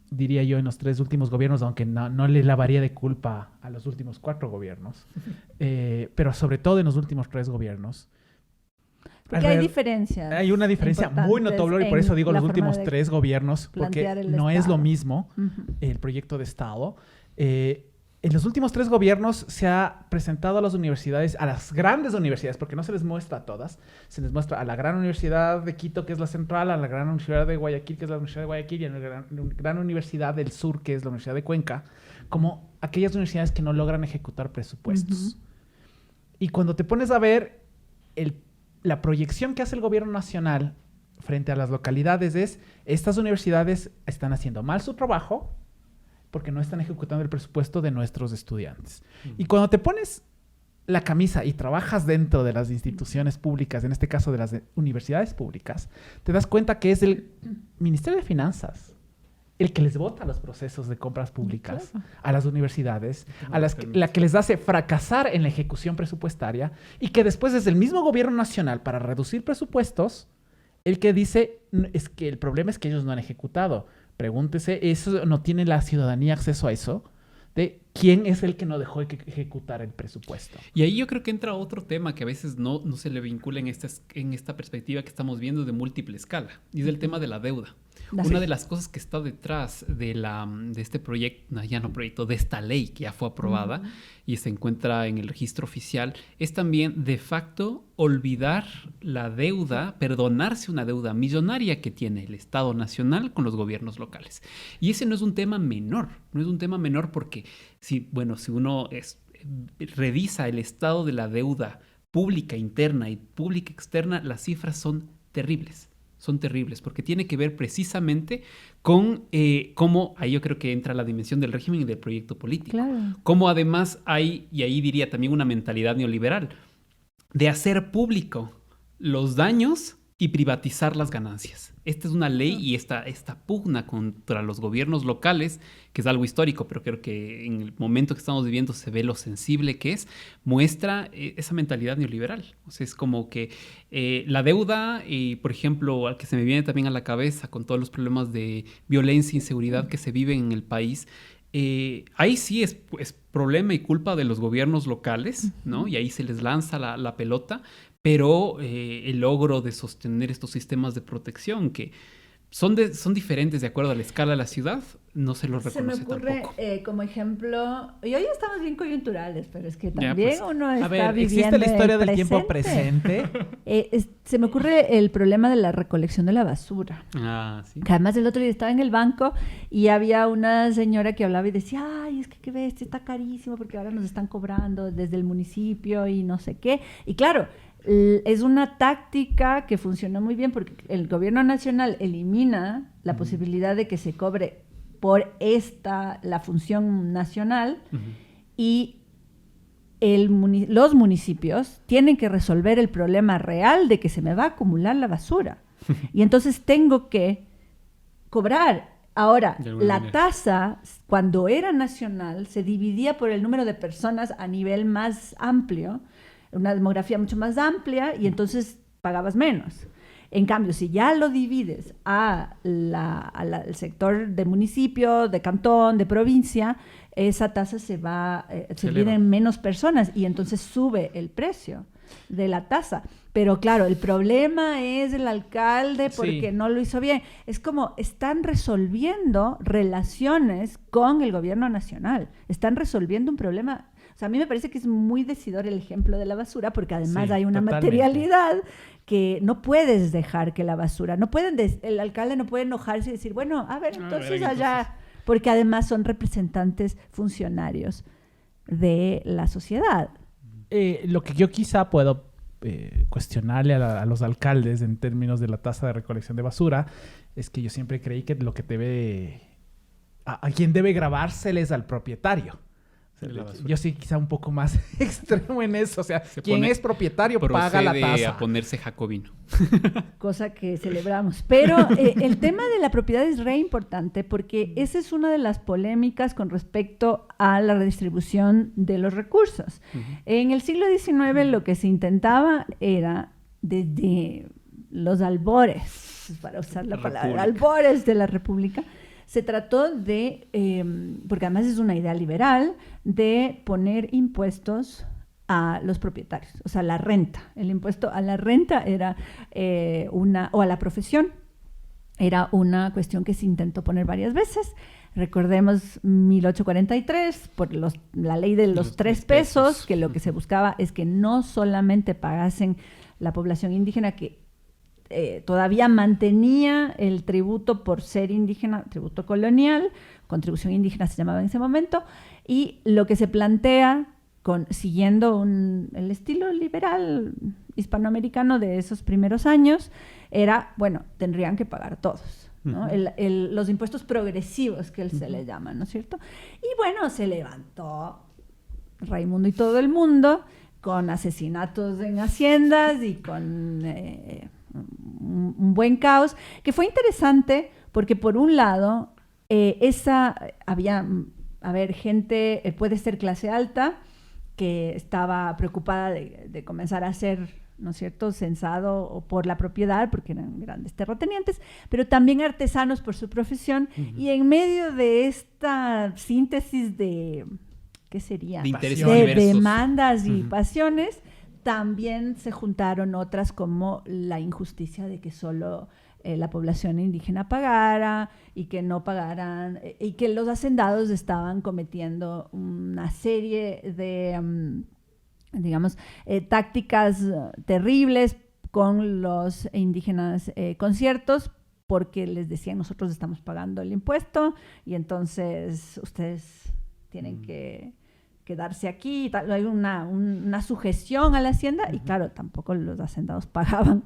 Speaker 2: diría yo en los 3 últimos gobiernos, aunque no le lavaría de culpa a los últimos 4 gobiernos, pero sobre todo en los últimos 3 gobiernos.
Speaker 3: Porque hay diferencias.
Speaker 2: Hay una diferencia muy notable y por eso digo los últimos 3 gobiernos, porque no es lo mismo el proyecto de Estado. En los últimos 3 gobiernos se ha presentado a las universidades, a las grandes universidades, porque no se les muestra a todas, se les muestra a la gran universidad de Quito, que es la central, a la gran universidad de Guayaquil, que es la Universidad de Guayaquil, y a la gran universidad del sur, que es la Universidad de Cuenca, como aquellas universidades que no logran ejecutar presupuestos. Y cuando te pones a ver la proyección que hace el gobierno nacional frente a las localidades es, estas universidades están haciendo mal su trabajo, porque no están ejecutando el presupuesto de nuestros estudiantes. Y cuando te pones la camisa y trabajas dentro de las instituciones públicas, en este caso de las universidades públicas, te das cuenta que es el Ministerio de Finanzas el que les vota los procesos de compras públicas a las universidades, la que les hace fracasar en la ejecución presupuestaria y que después es el mismo gobierno nacional para reducir presupuestos el que dice es que el problema es que ellos no han ejecutado. Pregúntese, ¿eso no tiene la ciudadanía acceso a eso? De quién es el que no dejó de ejecutar el presupuesto.
Speaker 1: Y ahí yo creo que entra otro tema que a veces no se le vincula en esta perspectiva que estamos viendo de múltiple escala, y es el tema de la deuda. Una de las cosas que está detrás de este proyecto, de esta ley que ya fue aprobada y se encuentra en el registro oficial, es también de facto olvidar la deuda, perdonarse una deuda millonaria que tiene el Estado Nacional con los gobiernos locales. Y ese no es un tema menor, porque si uno revisa el estado de la deuda pública interna y pública externa, las cifras son terribles. Son terribles, porque tiene que ver precisamente con cómo, ahí yo creo que entra la dimensión del régimen y del proyecto político.
Speaker 3: Claro.
Speaker 1: Cómo además hay, y ahí diría también una mentalidad neoliberal, de hacer público los daños y privatizar las ganancias. Esta es una ley y esta pugna contra los gobiernos locales, que es algo histórico, pero creo que en el momento que estamos viviendo se ve lo sensible que es, muestra esa mentalidad neoliberal. O sea, es como que la deuda, por ejemplo, al que se me viene también a la cabeza con todos los problemas de violencia e inseguridad que se viven en el país, ahí sí es problema y culpa de los gobiernos locales, ¿no? Y ahí se les lanza la pelota, pero el logro de sostener estos sistemas de protección que son diferentes de acuerdo a la escala de la ciudad, no se los reconoce tampoco.
Speaker 3: Se me ocurre, como ejemplo, y hoy estamos bien coyunturales, pero es que también uno está viviendo
Speaker 2: existe la historia del tiempo presente.
Speaker 3: Se me ocurre el problema de la recolección de la basura.
Speaker 1: Sí.
Speaker 3: Que además el otro día estaba en el banco y había una señora que hablaba y decía, ay, es que qué bestia, está carísimo porque ahora nos están cobrando desde el municipio y no sé qué. Y claro, es una táctica que funciona muy bien porque el gobierno nacional elimina la posibilidad de que se cobre por la función nacional y los municipios tienen que resolver el problema real de que se me va a acumular la basura. Y entonces tengo que cobrar. Ahora, la tasa, cuando era nacional, se dividía por el número de personas a nivel más amplio, una demografía mucho más amplia, y entonces pagabas menos. En cambio, si ya lo divides al sector de municipio, de cantón, de provincia, esa tasa se divide en menos personas y entonces sube el precio de la tasa. Pero claro, el problema es el alcalde porque no lo hizo bien. Es como están resolviendo relaciones con el gobierno nacional. Están resolviendo un problema. O sea, a mí me parece que es muy decidor el ejemplo de la basura porque además hay una materialidad que no puedes dejar que la basura, el alcalde no puede enojarse y decir, bueno, a ver, entonces allá, porque además son representantes funcionarios de la sociedad.
Speaker 2: Lo que yo quizá puedo cuestionarle a los alcaldes en términos de la tasa de recolección de basura es que yo siempre creí que lo que a quien debe grabárseles al propietario. Yo sí quizá un poco más extremo en eso. O sea, quien es propietario paga la tasa.
Speaker 1: Procede a ponerse jacobino.
Speaker 3: Cosa que celebramos. Pero el tema de la propiedad es re importante porque esa es una de las polémicas con respecto a la redistribución de los recursos. En el siglo XIX lo que se intentaba era, desde los albores, para usar la palabra, albores de la República, se trató de, porque además es una idea liberal, de poner impuestos a los propietarios, o sea, la renta. El impuesto a la renta era o a la profesión, era una cuestión que se intentó poner varias veces. Recordemos 1843, por la ley de los 3 pesos, que lo que se buscaba es que no solamente pagasen la población indígena que todavía mantenía el tributo por ser indígena, tributo colonial, contribución indígena se llamaba en ese momento, y lo que se plantea, siguiendo el estilo liberal hispanoamericano de esos primeros años, era, bueno, tendrían que pagar todos, ¿no? Los impuestos progresivos que se le llaman, ¿no es cierto? Y bueno, se levantó Raimundo y todo el mundo con asesinatos en haciendas y con un buen caos, que fue interesante porque por un lado había gente, puede ser clase alta, que estaba preocupada de comenzar a ser, ¿no es cierto?, censado por la propiedad, porque eran grandes terratenientes, pero también artesanos por su profesión, y en medio de esta síntesis de, ¿qué sería?, de demandas y pasiones, también se juntaron otras como la injusticia de que solo la población indígena pagara y que no pagaran, y que los hacendados estaban cometiendo una serie de, tácticas terribles con los indígenas conciertos, porque les decían, nosotros estamos pagando el impuesto y entonces ustedes tienen que quedarse aquí, hay una sujeción a la hacienda, y claro, tampoco los hacendados pagaban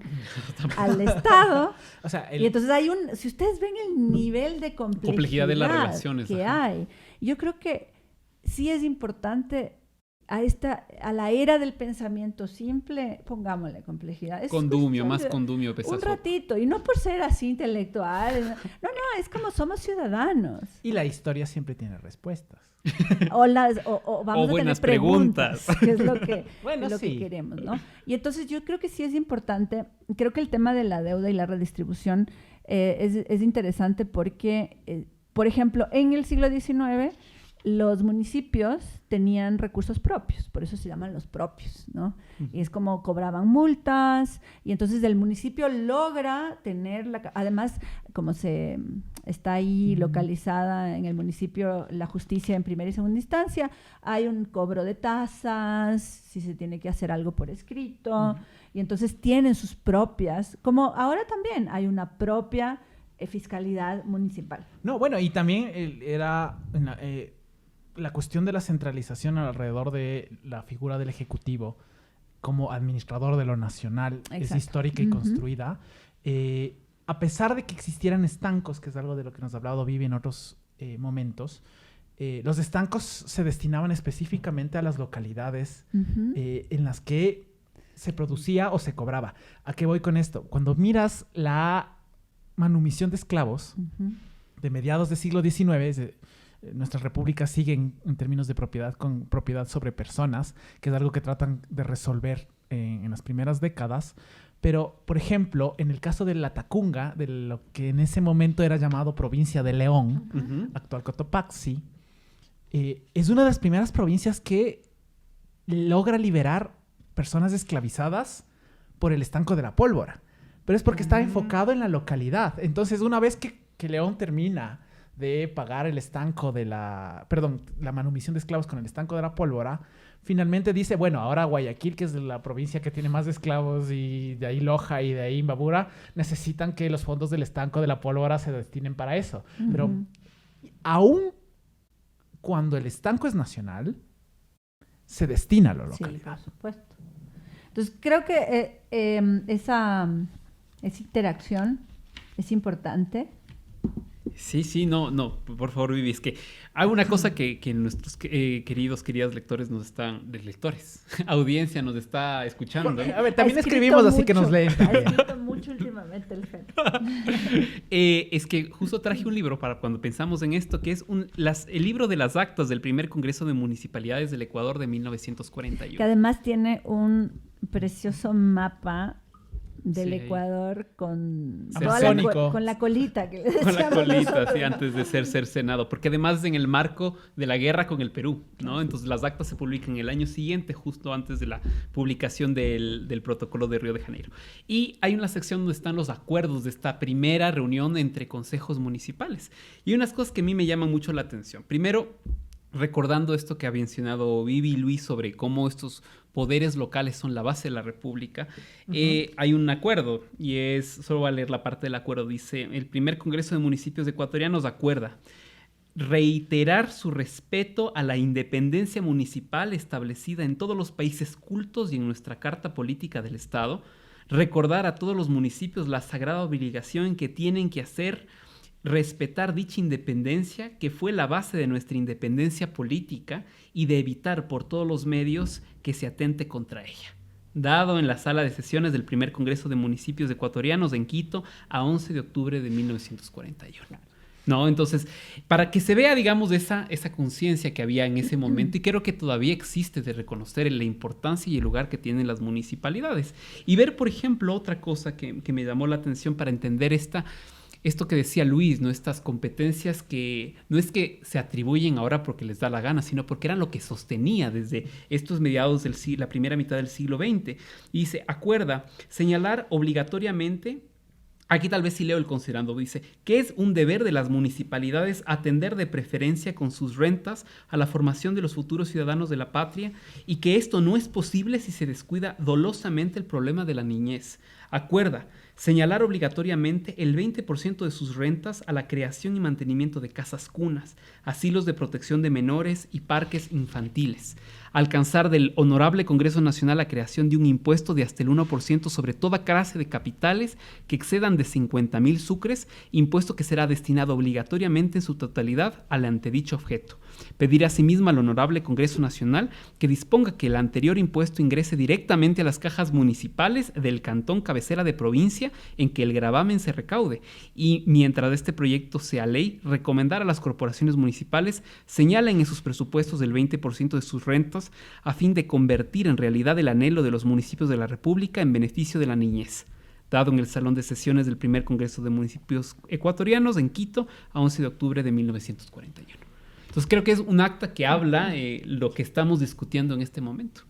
Speaker 3: al Estado. O sea, y entonces si ustedes ven el nivel de complejidad
Speaker 1: de las relaciones
Speaker 3: que hay, yo creo que sí es importante a la era del pensamiento simple, pongámosle complejidad.
Speaker 1: Más condumio,
Speaker 3: un ratito, y no por ser así intelectual, no, es como somos ciudadanos.
Speaker 2: Y la historia siempre tiene respuestas.
Speaker 3: O vamos a tener preguntas, que es lo que,
Speaker 2: que
Speaker 3: queremos, ¿no? Y entonces yo creo que sí es importante, creo que el tema de la deuda y la redistribución es interesante porque, por ejemplo, en el siglo XIX, los municipios tenían recursos propios, por eso se llaman los propios, ¿no? Y es como cobraban multas, y entonces el municipio logra tener, además, como se está ahí localizada en el municipio la justicia en primera y segunda instancia, hay un cobro de tasas, si se tiene que hacer algo por escrito, y entonces tienen sus propias, como ahora también hay una propia fiscalidad municipal.
Speaker 2: No, bueno, y también era la cuestión de la centralización alrededor de la figura del Ejecutivo como administrador de lo nacional. Exacto. Es histórica y construida. A pesar de que existieran estancos, que es algo de lo que nos ha hablado Vivi en otros momentos, los estancos se destinaban específicamente a las localidades en las que se producía o se cobraba. ¿A qué voy con esto? Cuando miras la manumisión de esclavos de mediados del siglo XIX, nuestras repúblicas siguen en términos de propiedad con propiedad sobre personas, que es algo que tratan de resolver en las primeras décadas. Pero, por ejemplo, en el caso de la Tacunga, de lo que en ese momento era llamado provincia de León, actual Cotopaxi, es una de las primeras provincias que logra liberar personas esclavizadas por el estanco de la pólvora. Pero es porque está enfocado en la localidad. Entonces, una vez que León termina de pagar el estanco de la manumisión de esclavos con el estanco de la pólvora, finalmente dice, bueno, ahora Guayaquil, que es la provincia que tiene más esclavos, y de ahí Loja y de ahí Imbabura, necesitan que los fondos del estanco de la pólvora se destinen para eso. Pero aún cuando el estanco es nacional, se destina a lo local.
Speaker 3: Sí, por supuesto. Entonces, creo que esa interacción es importante.
Speaker 1: Sí, no, por favor, Vivi, es que hay una cosa que nuestros queridas lectores audiencia nos está escuchando.
Speaker 2: A ver, también escribimos mucho, así que nos leen.
Speaker 3: Ha escrito mucho últimamente el jefe.
Speaker 1: Es que justo traje un libro para cuando pensamos en esto, que es el libro de las actas del primer Congreso de Municipalidades del Ecuador de 1941.
Speaker 3: Que además tiene un precioso mapa del Ecuador con la colita que le
Speaker 1: con la colita, sí, antes de ser cercenado, porque además en el marco de la guerra con el Perú, ¿no? Entonces las actas se publican el año siguiente, justo antes de la publicación del protocolo de Río de Janeiro. Y hay una sección donde están los acuerdos de esta primera reunión entre consejos municipales. Y unas cosas que a mí me llaman mucho la atención. Primero, recordando esto que ha mencionado Vivi y Luis sobre cómo estos poderes locales son la base de la república, hay un acuerdo, y solo voy a leer la parte del acuerdo. Dice: el primer Congreso de Municipios Ecuatorianos acuerda reiterar su respeto a la independencia municipal establecida en todos los países cultos y en nuestra Carta Política del Estado, recordar a todos los municipios la sagrada obligación que tienen que hacer respetar dicha independencia, que fue la base de nuestra independencia política, y de evitar por todos los medios que se atente contra ella. Dado en la sala de sesiones del primer Congreso de Municipios Ecuatorianos en Quito a 11 de octubre de 1941. ¿No? Entonces, para que se vea, digamos, esa conciencia que había en ese momento, y creo que todavía existe, de reconocer la importancia y el lugar que tienen las municipalidades. Y ver, por ejemplo, otra cosa que me llamó la atención para entender esto que decía Luis, ¿no? Estas competencias que no es que se atribuyen ahora porque les da la gana, sino porque eran lo que sostenía desde estos mediados la primera mitad del siglo XX. Y dice, acuerda señalar obligatoriamente, aquí tal vez sí leo el considerando, dice, que es un deber de las municipalidades atender de preferencia con sus rentas a la formación de los futuros ciudadanos de la patria, y que esto no es posible si se descuida dolosamente el problema de la niñez. Acuerda señalar obligatoriamente el 20% de sus rentas a la creación y mantenimiento de casas cunas, asilos de protección de menores y parques infantiles. Alcanzar del Honorable Congreso Nacional la creación de un impuesto de hasta el 1% sobre toda clase de capitales que excedan de 50,000 sucres, impuesto que será destinado obligatoriamente en su totalidad al antedicho objeto. Pedir asimismo al Honorable Congreso Nacional que disponga que el anterior impuesto ingrese directamente a las cajas municipales del cantón cabecera de provincia en que el gravamen se recaude, y mientras este proyecto sea ley, recomendar a las corporaciones municipales señalen en sus presupuestos el 20% de sus rentas a fin de convertir en realidad el anhelo de los municipios de la República en beneficio de la niñez. Dado en el Salón de Sesiones del primer Congreso de Municipios Ecuatorianos en Quito a 11 de octubre de 1941. Entonces creo que es un acta que habla lo que estamos discutiendo en este momento.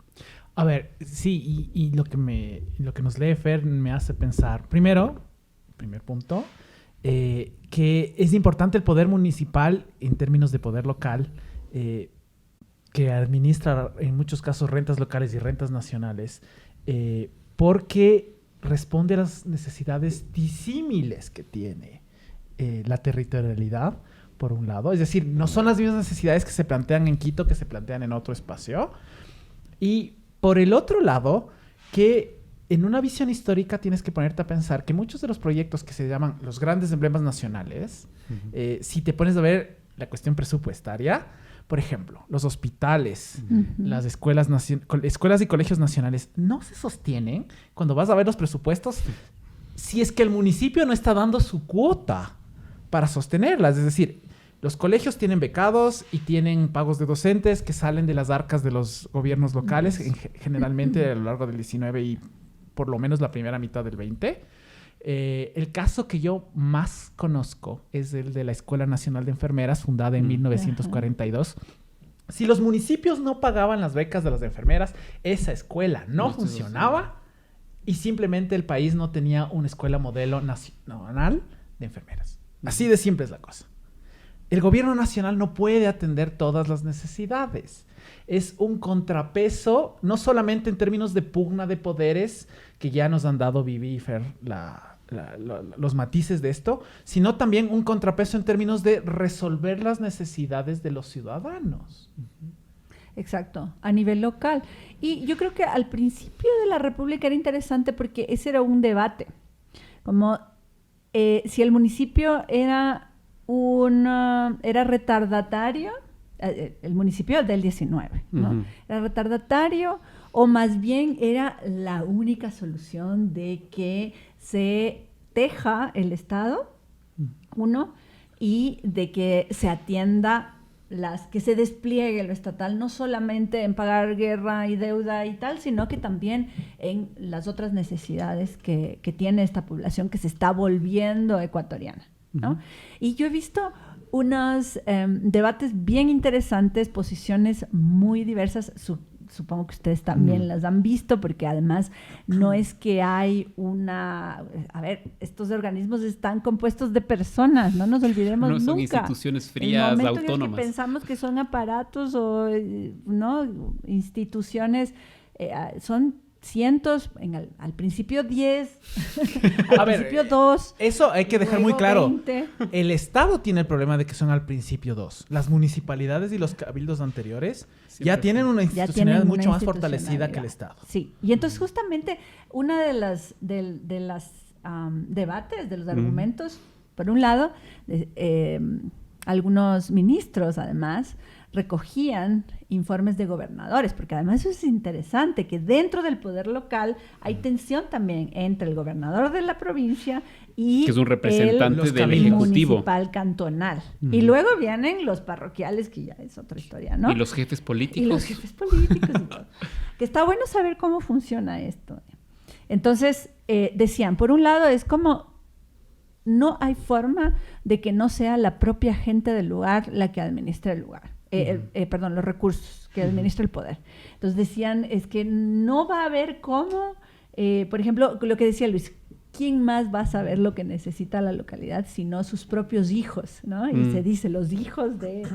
Speaker 2: A ver, sí, y lo que nos lee Fer me hace pensar, primer punto, que es importante el poder municipal en términos de poder local, que administra en muchos casos rentas locales y rentas nacionales, porque responde a las necesidades disímiles que tiene la territorialidad, por un lado. Es decir, no son las mismas necesidades que se plantean en Quito que se plantean en otro espacio. Y por el otro lado, que en una visión histórica tienes que ponerte a pensar que muchos de los proyectos que se llaman los grandes emblemas nacionales, si te pones a ver la cuestión presupuestaria, por ejemplo, los hospitales, las escuelas y colegios nacionales no se sostienen cuando vas a ver los presupuestos si es que el municipio no está dando su cuota para sostenerlas. Es decir, los colegios tienen becados y tienen pagos de docentes que salen de las arcas de los gobiernos locales, generalmente a lo largo del 19 y por lo menos la primera mitad del 20. El caso que yo más conozco es el de la Escuela Nacional de Enfermeras, fundada en 1942. Si los municipios no pagaban las becas de las enfermeras, esa escuela no funcionaba y simplemente el país no tenía una escuela modelo nacional de enfermeras. Así de simple es la cosa. El gobierno nacional no puede atender todas las necesidades. Es un contrapeso, no solamente en términos de pugna de poderes, que ya nos han dado Vivi y Fer los matices de esto, sino también un contrapeso en términos de resolver las necesidades de los ciudadanos.
Speaker 3: Exacto, a nivel local. Y yo creo que al principio de la República era interesante porque ese era un debate. Como si el municipio era retardatario, el municipio del 19, ¿no? Era retardatario, o más bien era la única solución de que se teja el Estado, y de que se atienda que se despliegue lo estatal, no solamente en pagar guerra y deuda y tal, sino que también en las otras necesidades que tiene esta población que se está volviendo ecuatoriana, ¿no? Y yo he visto unos debates bien interesantes, posiciones muy diversas. Supongo que ustedes también las han visto, porque además no es que hay a ver, estos organismos están compuestos de personas, no nos olvidemos nunca.
Speaker 1: No son instituciones frías, autónomas.
Speaker 3: El momento en el que pensamos que son aparatos o instituciones, son cientos, al principio 10, al principio 2.
Speaker 2: Eso hay que dejar muy claro.
Speaker 3: 20.
Speaker 2: El Estado tiene el problema de que son al principio 2. Las municipalidades y los cabildos anteriores ya tienen una institucionalidad mucho más fortalecida que el Estado.
Speaker 3: Sí, y entonces justamente una de las debates, de los argumentos, por un lado, algunos ministros además recogían informes de gobernadores, porque además eso es interesante, que dentro del poder local hay tensión también entre el gobernador de la provincia y
Speaker 1: que es un representante del Ejecutivo
Speaker 3: municipal cantonal. Y luego vienen los parroquiales, que ya es otra historia, ¿no?
Speaker 1: Y los jefes políticos.
Speaker 3: Y los jefes políticos y todo. Que está bueno saber cómo funciona esto. Entonces, decían, por un lado, es como no hay forma de que no sea la propia gente del lugar la que administra el lugar. Los recursos que administra el poder. Entonces decían, es que no va a haber cómo, por ejemplo, lo que decía Luis, ¿quién más va a saber lo que necesita la localidad sino sus propios hijos, ¿no? Y se dice, los hijos de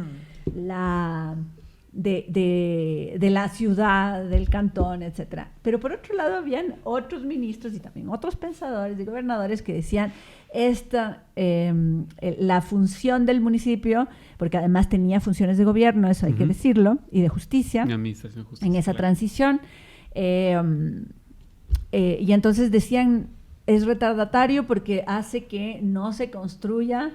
Speaker 3: la ciudad, del cantón, etcétera. Pero por otro lado habían otros ministros y también otros pensadores y gobernadores que decían la función del municipio, porque además tenía funciones de gobierno, eso hay que decirlo, y de justicia, en esa transición, y entonces decían, es retardatario porque hace que no se construya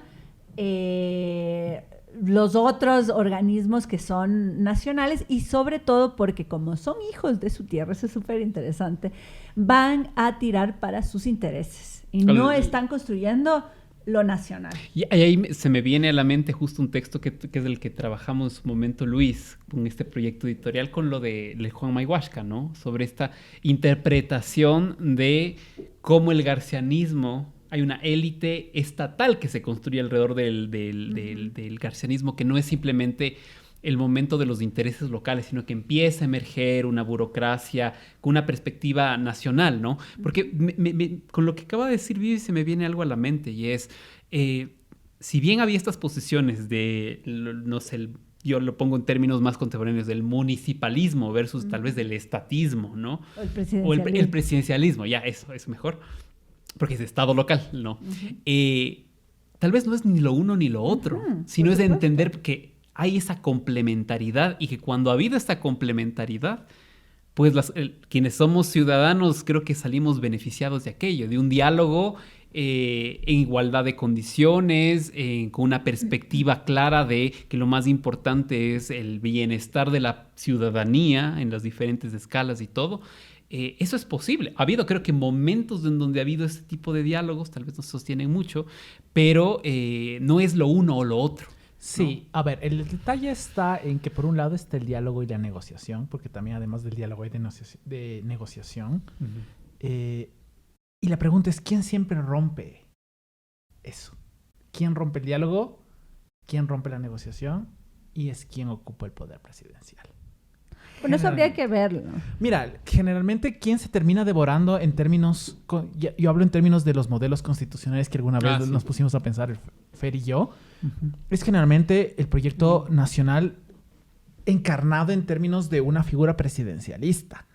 Speaker 3: los otros organismos que son nacionales, y sobre todo porque como son hijos de su tierra, eso es súper interesante, van a tirar para sus intereses y no están construyendo lo nacional.
Speaker 1: Y ahí se me viene a la mente justo un texto que es del que trabajamos en su momento Luis, con este proyecto editorial, con lo de Juan Mayhuasca, ¿no? Sobre esta interpretación de cómo el garcianismo hay una élite estatal que se construye alrededor del garcianismo, que no es simplemente el momento de los intereses locales, sino que empieza a emerger una burocracia con una perspectiva nacional, ¿no? Porque con lo que acaba de decir Vivi se me viene algo a la mente, y es, si bien había estas posiciones de, no sé, yo lo pongo en términos más contemporáneos, del municipalismo versus tal vez del estatismo, ¿no?
Speaker 3: O el presidencialismo.
Speaker 1: O el presidencialismo, ya, eso es mejor, porque es Estado local, ¿no? Tal vez no es ni lo uno ni lo otro, sino es de entender que hay esa complementariedad, y que cuando ha habido esta complementariedad, pues quienes somos ciudadanos creo que salimos beneficiados de aquello, de un diálogo en igualdad de condiciones, con una perspectiva clara de que lo más importante es el bienestar de la ciudadanía en las diferentes escalas y todo. Eso es posible. Ha habido, creo que, momentos en donde ha habido este tipo de diálogos, tal vez no se sostienen mucho, pero no es lo uno o lo otro.
Speaker 2: Sí, a ver, el detalle está en que por un lado está el diálogo y la negociación, porque también además del diálogo hay de negociación. Y la pregunta es, ¿quién siempre rompe eso? ¿Quién rompe el diálogo? ¿Quién rompe la negociación? Y es quién ocupa el poder presidencial.
Speaker 3: Bueno, eso habría que verlo.
Speaker 2: Mira, generalmente, ¿quién se termina devorando en términos... Yo hablo en términos de los modelos constitucionales que alguna vez nos pusimos a pensar, Fer y yo. Es generalmente el proyecto nacional encarnado en términos de una figura presidencialista.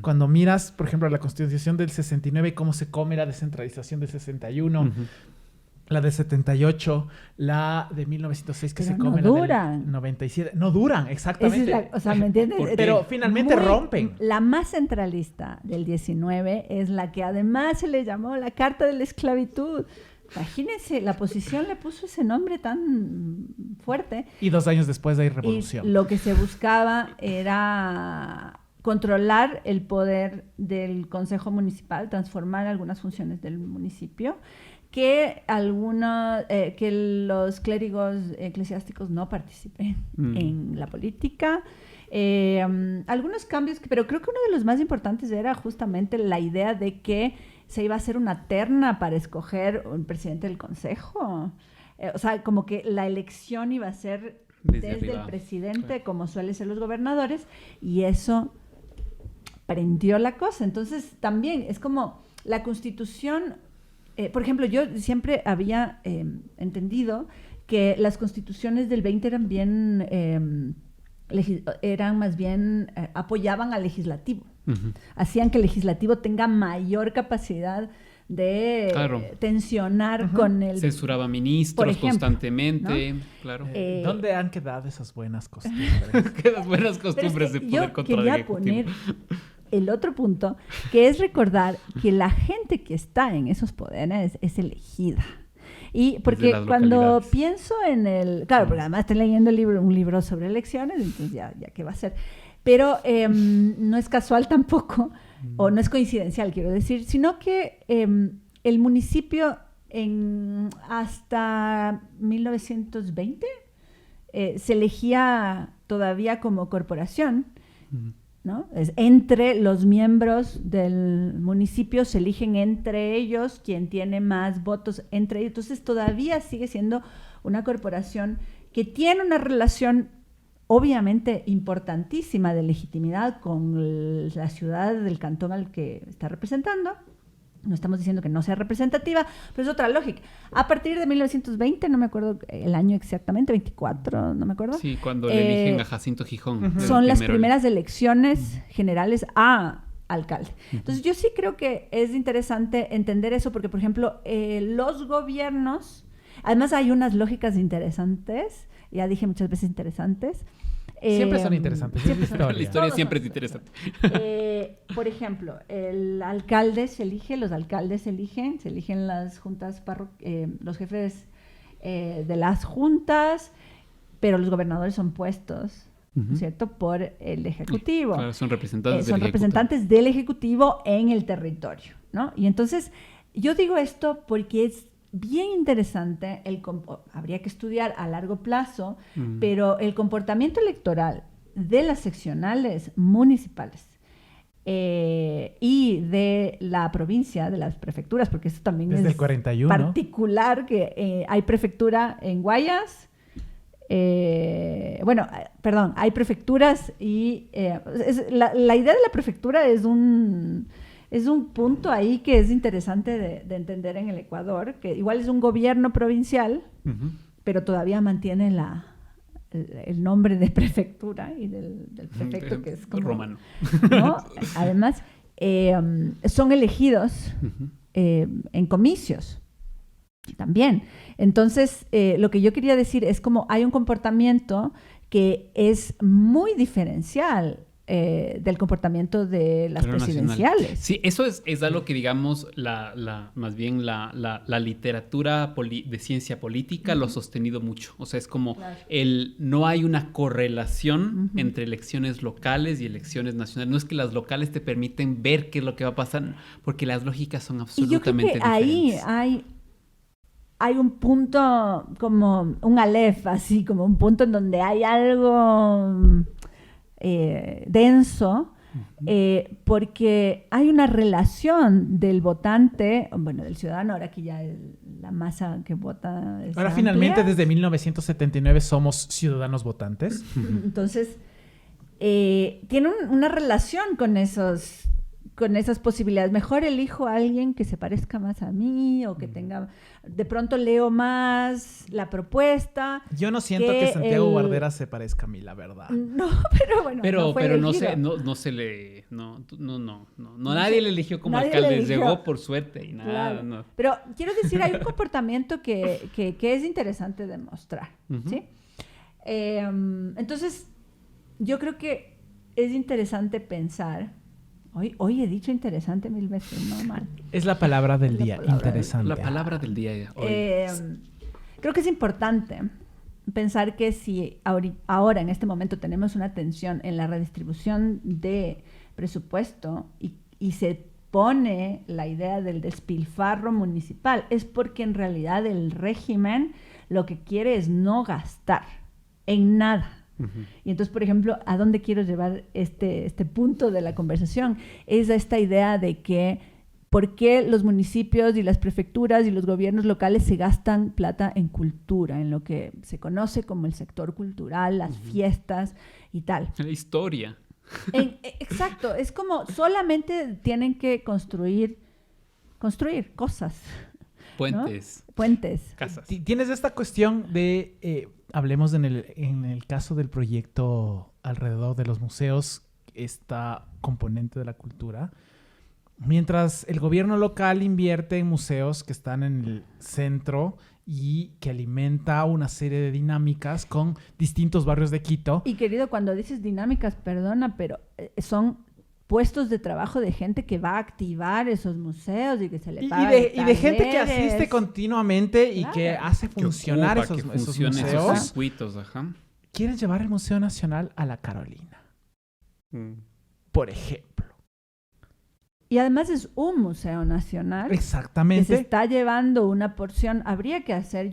Speaker 2: Cuando miras, por ejemplo, la Constitución del 69 y cómo se come la descentralización del 61... La de 78, la de 1906 que pero se come, no duran. La del 97. No duran, exactamente.
Speaker 3: O sea, ¿me entiendes?
Speaker 2: Pero finalmente rompen.
Speaker 3: La más centralista del 19 es la que además se le llamó la Carta de la Esclavitud. Imagínense, la oposición le puso ese nombre tan fuerte.
Speaker 2: Y 2 años después hay revolución.
Speaker 3: Y lo que se buscaba era controlar el poder del Consejo Municipal, transformar algunas funciones del municipio, que los clérigos eclesiásticos no participen en la política. Algunos cambios, pero creo que uno de los más importantes era justamente la idea de que se iba a hacer una terna para escoger un presidente del consejo. O sea, como que la elección iba a ser desde el presidente, claro, como suele ser los gobernadores, y eso prendió la cosa. Entonces, también es como la Constitución... por ejemplo, yo siempre había entendido que las constituciones del 20 eran más bien apoyaban al legislativo. Hacían que el legislativo tenga mayor capacidad de tensionar con el...
Speaker 1: Censuraba ministros constantemente, ¿no? Claro.
Speaker 2: ¿Dónde han quedado esas buenas costumbres?
Speaker 1: Las buenas costumbres de poder controlar el ejecutivo.
Speaker 3: El otro punto, que es recordar que la gente que está en esos poderes es elegida. Y porque cuando pienso en el... Claro, porque además estoy leyendo un libro sobre elecciones, entonces ya qué va a ser. Pero no es casual tampoco, o no es coincidencial, quiero decir, sino que el municipio hasta 1920 se elegía todavía como corporación, ¿no? Entre los miembros del municipio se eligen entre ellos quien tiene más votos entre ellos. Entonces todavía sigue siendo una corporación que tiene una relación obviamente importantísima de legitimidad con la ciudad del cantón al que está representando. No estamos diciendo que no sea representativa, pero es otra lógica. A partir de 1920, no me acuerdo el año exactamente, 24, no me acuerdo.
Speaker 1: Sí, cuando le eligen a Jacinto Gijón.
Speaker 3: Son las primeras elecciones generales a alcalde. Entonces, yo sí creo que es interesante entender eso, porque, por ejemplo, los gobiernos, además hay unas lógicas interesantes, ya dije muchas veces interesantes.
Speaker 2: Siempre son interesantes.
Speaker 1: La historia siempre es interesante.
Speaker 3: Por ejemplo, el alcalde se elige, los alcaldes se eligen las juntas los jefes de las juntas, pero los gobernadores son puestos, ¿cierto?, por el Ejecutivo.
Speaker 1: Claro, son representantes
Speaker 3: del Ejecutivo en el territorio, ¿no? Y entonces, yo digo esto porque es bien interesante, habría que estudiar a largo plazo, pero el comportamiento electoral de las seccionales municipales y de la provincia, de las prefecturas, porque eso también
Speaker 2: desde
Speaker 3: es
Speaker 2: el 41,
Speaker 3: particular, que hay prefectura en Guayas. Hay prefecturas y la idea de la prefectura es un punto ahí que es interesante de entender en el Ecuador, que igual es un gobierno provincial, pero todavía mantiene el nombre de prefectura y del prefecto, que es como
Speaker 1: romano,
Speaker 3: ¿no? Además, son elegidos en comicios también. Entonces, lo que yo quería decir es como hay un comportamiento que es muy diferencial del comportamiento de las presidenciales.
Speaker 1: Nacional. Sí, eso es algo que, digamos, más bien la literatura de ciencia política lo ha sostenido mucho. O sea, es como no hay una correlación entre elecciones locales y elecciones nacionales. No es que las locales te permiten ver qué es lo que va a pasar, porque las lógicas son absolutamente diferentes.
Speaker 3: Ahí hay un punto como un aleph, así como un punto en donde hay algo denso, porque hay una relación del votante, bueno, del ciudadano, ahora que ya la masa que vota es
Speaker 2: ahora
Speaker 3: amplia.
Speaker 2: Finalmente desde 1979 somos ciudadanos votantes.
Speaker 3: Entonces, tiene una relación con esas posibilidades. Mejor elijo a alguien que se parezca más a mí o que tenga... De pronto leo más la propuesta.
Speaker 2: Yo no siento que Santiago Guardera se parezca a mí, la verdad.
Speaker 3: No, pero bueno,
Speaker 1: nadie le eligió como alcalde, llegó por suerte y nada.
Speaker 3: Claro.
Speaker 1: No.
Speaker 3: Pero quiero decir, hay un comportamiento que es interesante de mostrar, ¿sí? Entonces, yo creo que es interesante pensar. Hoy he dicho interesante 1000 veces, no mal.
Speaker 2: Es la palabra del día, interesante.
Speaker 1: La palabra del día hoy.
Speaker 3: Creo que es importante pensar que si ahora en este momento tenemos una tensión en la redistribución de presupuesto y se pone la idea del despilfarro municipal, es porque en realidad el régimen lo que quiere es no gastar en nada. Y entonces, por ejemplo, ¿a dónde quiero llevar este punto de la conversación? Es a esta idea de que ¿por qué los municipios y las prefecturas y los gobiernos locales se gastan plata en cultura, en lo que se conoce como el sector cultural, las fiestas y tal?
Speaker 1: La historia.
Speaker 3: Exacto, es como solamente tienen que construir cosas.
Speaker 1: Puentes.
Speaker 3: ¿No? Puentes.
Speaker 1: Casas.
Speaker 2: Tienes esta cuestión de... hablemos en el caso del proyecto alrededor de los museos, esta componente de la cultura. Mientras el gobierno local invierte en museos que están en el centro y que alimenta una serie de dinámicas con distintos barrios de Quito.
Speaker 3: Y querido, cuando dices dinámicas, perdona, pero son puestos de trabajo de gente que va a activar esos museos y que se le paga
Speaker 2: y de gente que asiste continuamente y que hace funcionar esos museos.
Speaker 1: Esos circuitos, ajá.
Speaker 2: Quieren llevar el Museo Nacional a la Carolina, por ejemplo.
Speaker 3: Y además es un museo nacional.
Speaker 2: Exactamente.
Speaker 3: Que se está llevando una porción. Habría que hacer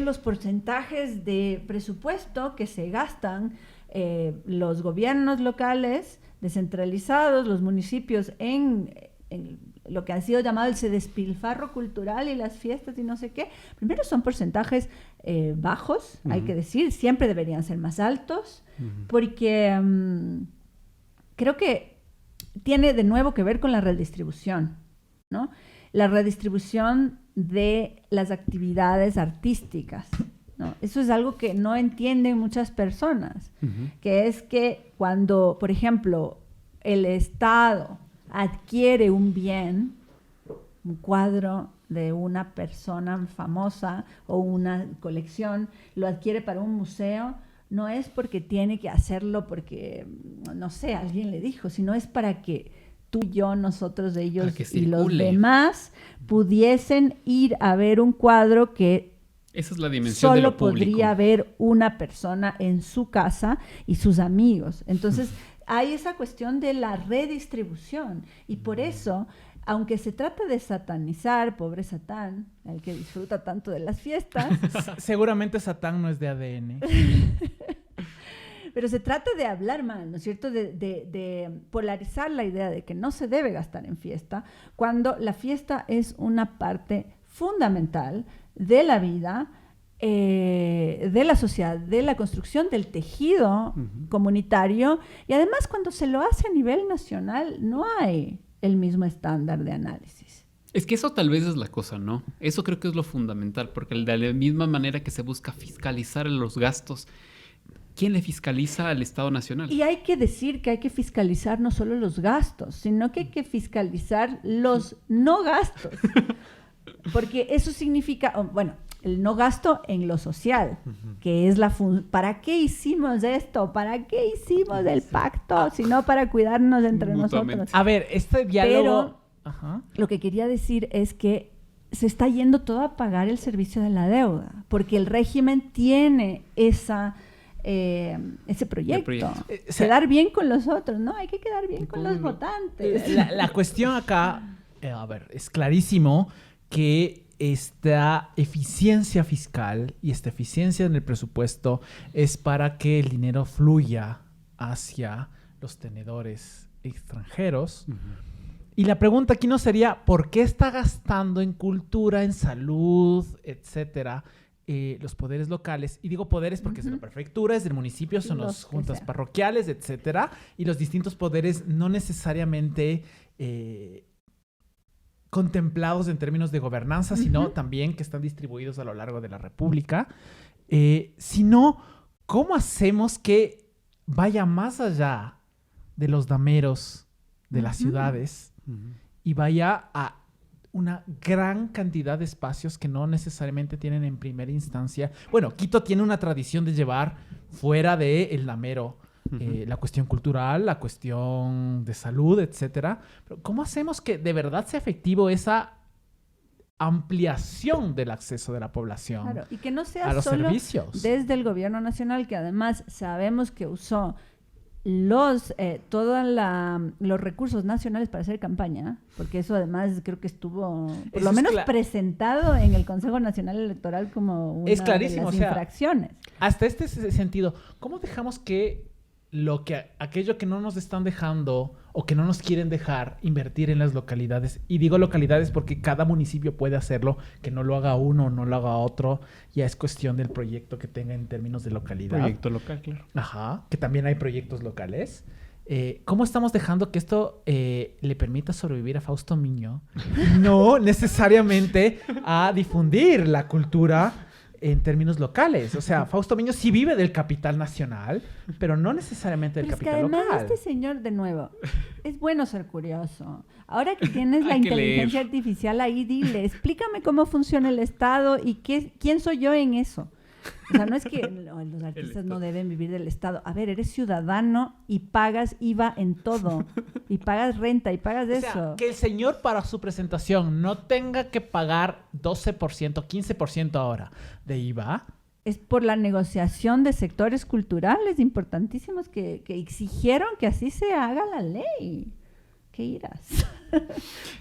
Speaker 3: los porcentajes de presupuesto que se gastan los gobiernos locales descentralizados, los municipios en lo que han sido llamado el despilfarro cultural y las fiestas y no sé qué. Primero son porcentajes bajos, hay que decir, siempre deberían ser más altos, porque creo que tiene de nuevo que ver con la redistribución, ¿no? La redistribución de las actividades artísticas, ¿no? Eso es algo que no entienden muchas personas, que es que cuando, por ejemplo, el Estado adquiere un bien, un cuadro de una persona famosa o una colección, lo adquiere para un museo, no es porque tiene que hacerlo porque, no sé, alguien le dijo, sino es para que tú, yo, nosotros, ellos y los demás pudiesen ir a ver un cuadro que
Speaker 1: esa es la dimensión de lo público.
Speaker 3: Solo podría ver una persona en su casa y sus amigos. Entonces, hay esa cuestión de la redistribución. Y por eso, aunque se trata de satanizar, pobre Satán, el que disfruta tanto de las fiestas...
Speaker 2: Seguramente Satán no es de ADN.
Speaker 3: Pero se trata de hablar mal, ¿no es cierto? De polarizar la idea de que no se debe gastar en fiesta, cuando la fiesta es una parte fundamental de la vida, de la sociedad, de la construcción del tejido comunitario, y además cuando se lo hace a nivel nacional no hay el mismo estándar de análisis.
Speaker 1: Es que eso tal vez es la cosa, ¿no? Eso creo que es lo fundamental, porque de la misma manera que se busca fiscalizar los gastos, ¿quién le fiscaliza al Estado Nacional?
Speaker 3: Y hay que decir que hay que fiscalizar no solo los gastos, sino que hay que fiscalizar los no gastos. Porque eso significa, bueno, el no gasto en lo social, que es ¿para qué hicimos esto? ¿Para qué hicimos el pacto? Sino para cuidarnos entre nosotros.
Speaker 2: A ver, este diálogo...
Speaker 3: Pero lo que quería decir es que se está yendo todo a pagar el servicio de la deuda, porque el régimen tiene ese proyecto. Quedar bien con los otros, ¿no? Hay que quedar bien con los votantes.
Speaker 2: La cuestión acá, a ver, es clarísimo que esta eficiencia fiscal y esta eficiencia en el presupuesto es para que el dinero fluya hacia los tenedores extranjeros. Y la pregunta aquí no sería ¿por qué está gastando en cultura, en salud, etcétera, los poderes locales? Y digo poderes porque son las prefecturas, del municipio, son las juntas parroquiales, etcétera. Y los distintos poderes no necesariamente contemplados en términos de gobernanza, sino también que están distribuidos a lo largo de la República. Sino, ¿cómo hacemos que vaya más allá de los dameros de las ciudades y vaya a una gran cantidad de espacios que no necesariamente tienen en primera instancia? Bueno, Quito tiene una tradición de llevar fuera del damero la cuestión cultural, la cuestión de salud, etcétera. Pero ¿cómo hacemos que de verdad sea efectivo esa ampliación del acceso de la población
Speaker 3: claro, y que no sea
Speaker 2: a los
Speaker 3: solo
Speaker 2: servicios?
Speaker 3: Desde el gobierno nacional, que además sabemos que usó todos los recursos nacionales para hacer campaña, porque eso además creo que estuvo por lo menos presentado en el Consejo Nacional Electoral como una
Speaker 2: es clarísimo,
Speaker 3: de las infracciones.
Speaker 2: Hasta este sentido, ¿cómo dejamos que aquello que no nos están dejando o que no nos quieren dejar invertir en las localidades? Y digo localidades porque cada municipio puede hacerlo, que no lo haga uno o no lo haga otro, ya es cuestión del proyecto que tenga en términos de localidad.
Speaker 1: Proyecto local, claro.
Speaker 2: Ajá, que también hay proyectos locales. ¿Cómo estamos dejando que esto le permita sobrevivir a Fausto Miño? No necesariamente a difundir la cultura en términos locales. O sea, Fausto Miño sí vive del capital nacional, pero no necesariamente del capital local.
Speaker 3: Es que además este señor, de nuevo, es bueno ser curioso. Ahora que tienes la inteligencia artificial ahí, dile, explícame cómo funciona el Estado y quién soy yo en eso. O sea, no es que los artistas no deben vivir del Estado. A ver, eres ciudadano y pagas IVA en todo. Y pagas renta y pagas eso. O sea,
Speaker 2: que el señor para su presentación no tenga que pagar 12%, 15% ahora de IVA.
Speaker 3: Es por la negociación de sectores culturales importantísimos que exigieron que así se haga la ley. ¿Qué irás?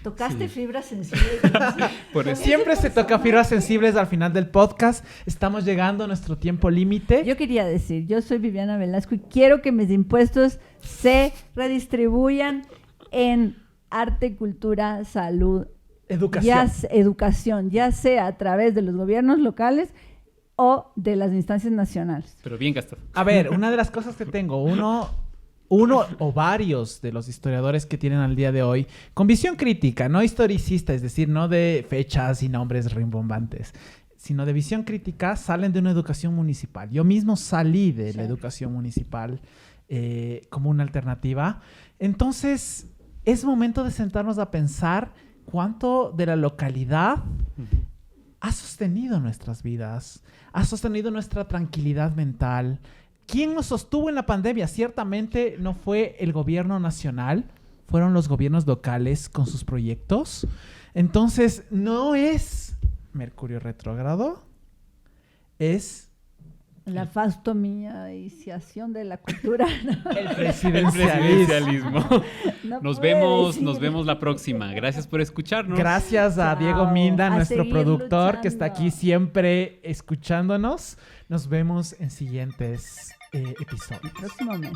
Speaker 3: Tocaste fibras sensibles.
Speaker 2: Por eso. Siempre se toca fibras sensibles al final del podcast. Estamos llegando a nuestro tiempo límite.
Speaker 3: Yo quería decir, yo soy Viviana Velasco y quiero que mis impuestos se redistribuyan en arte, cultura, salud, educación, ya sea a través de los gobiernos locales o de las instancias nacionales.
Speaker 1: Pero bien gastado.
Speaker 2: A ver, una de las cosas que tengo, uno o varios de los historiadores que tienen al día de hoy, con visión crítica, no historicista, es decir, no de fechas y nombres rimbombantes, sino de visión crítica, salen de una educación municipal. Yo mismo salí de la educación municipal como una alternativa. Entonces, es momento de sentarnos a pensar cuánto de la localidad ha sostenido nuestras vidas, ha sostenido nuestra tranquilidad mental. ¿Quién nos sostuvo en la pandemia? Ciertamente no fue el gobierno nacional, fueron los gobiernos locales con sus proyectos. Entonces, no es Mercurio retrógrado, es
Speaker 3: La faustomización de la cultura.
Speaker 2: El
Speaker 1: presidencialismo.
Speaker 3: No
Speaker 1: Nos
Speaker 3: puede
Speaker 1: vemos
Speaker 3: decir.
Speaker 1: la próxima. Gracias por escucharnos.
Speaker 2: Gracias a
Speaker 3: Chao.
Speaker 2: Diego Minda,
Speaker 3: A
Speaker 2: nuestro
Speaker 3: seguir
Speaker 2: productor, que está
Speaker 3: luchando.
Speaker 2: aquí siempre escuchándonos. Nos vemos en siguientes episodios.
Speaker 3: El próximo mes.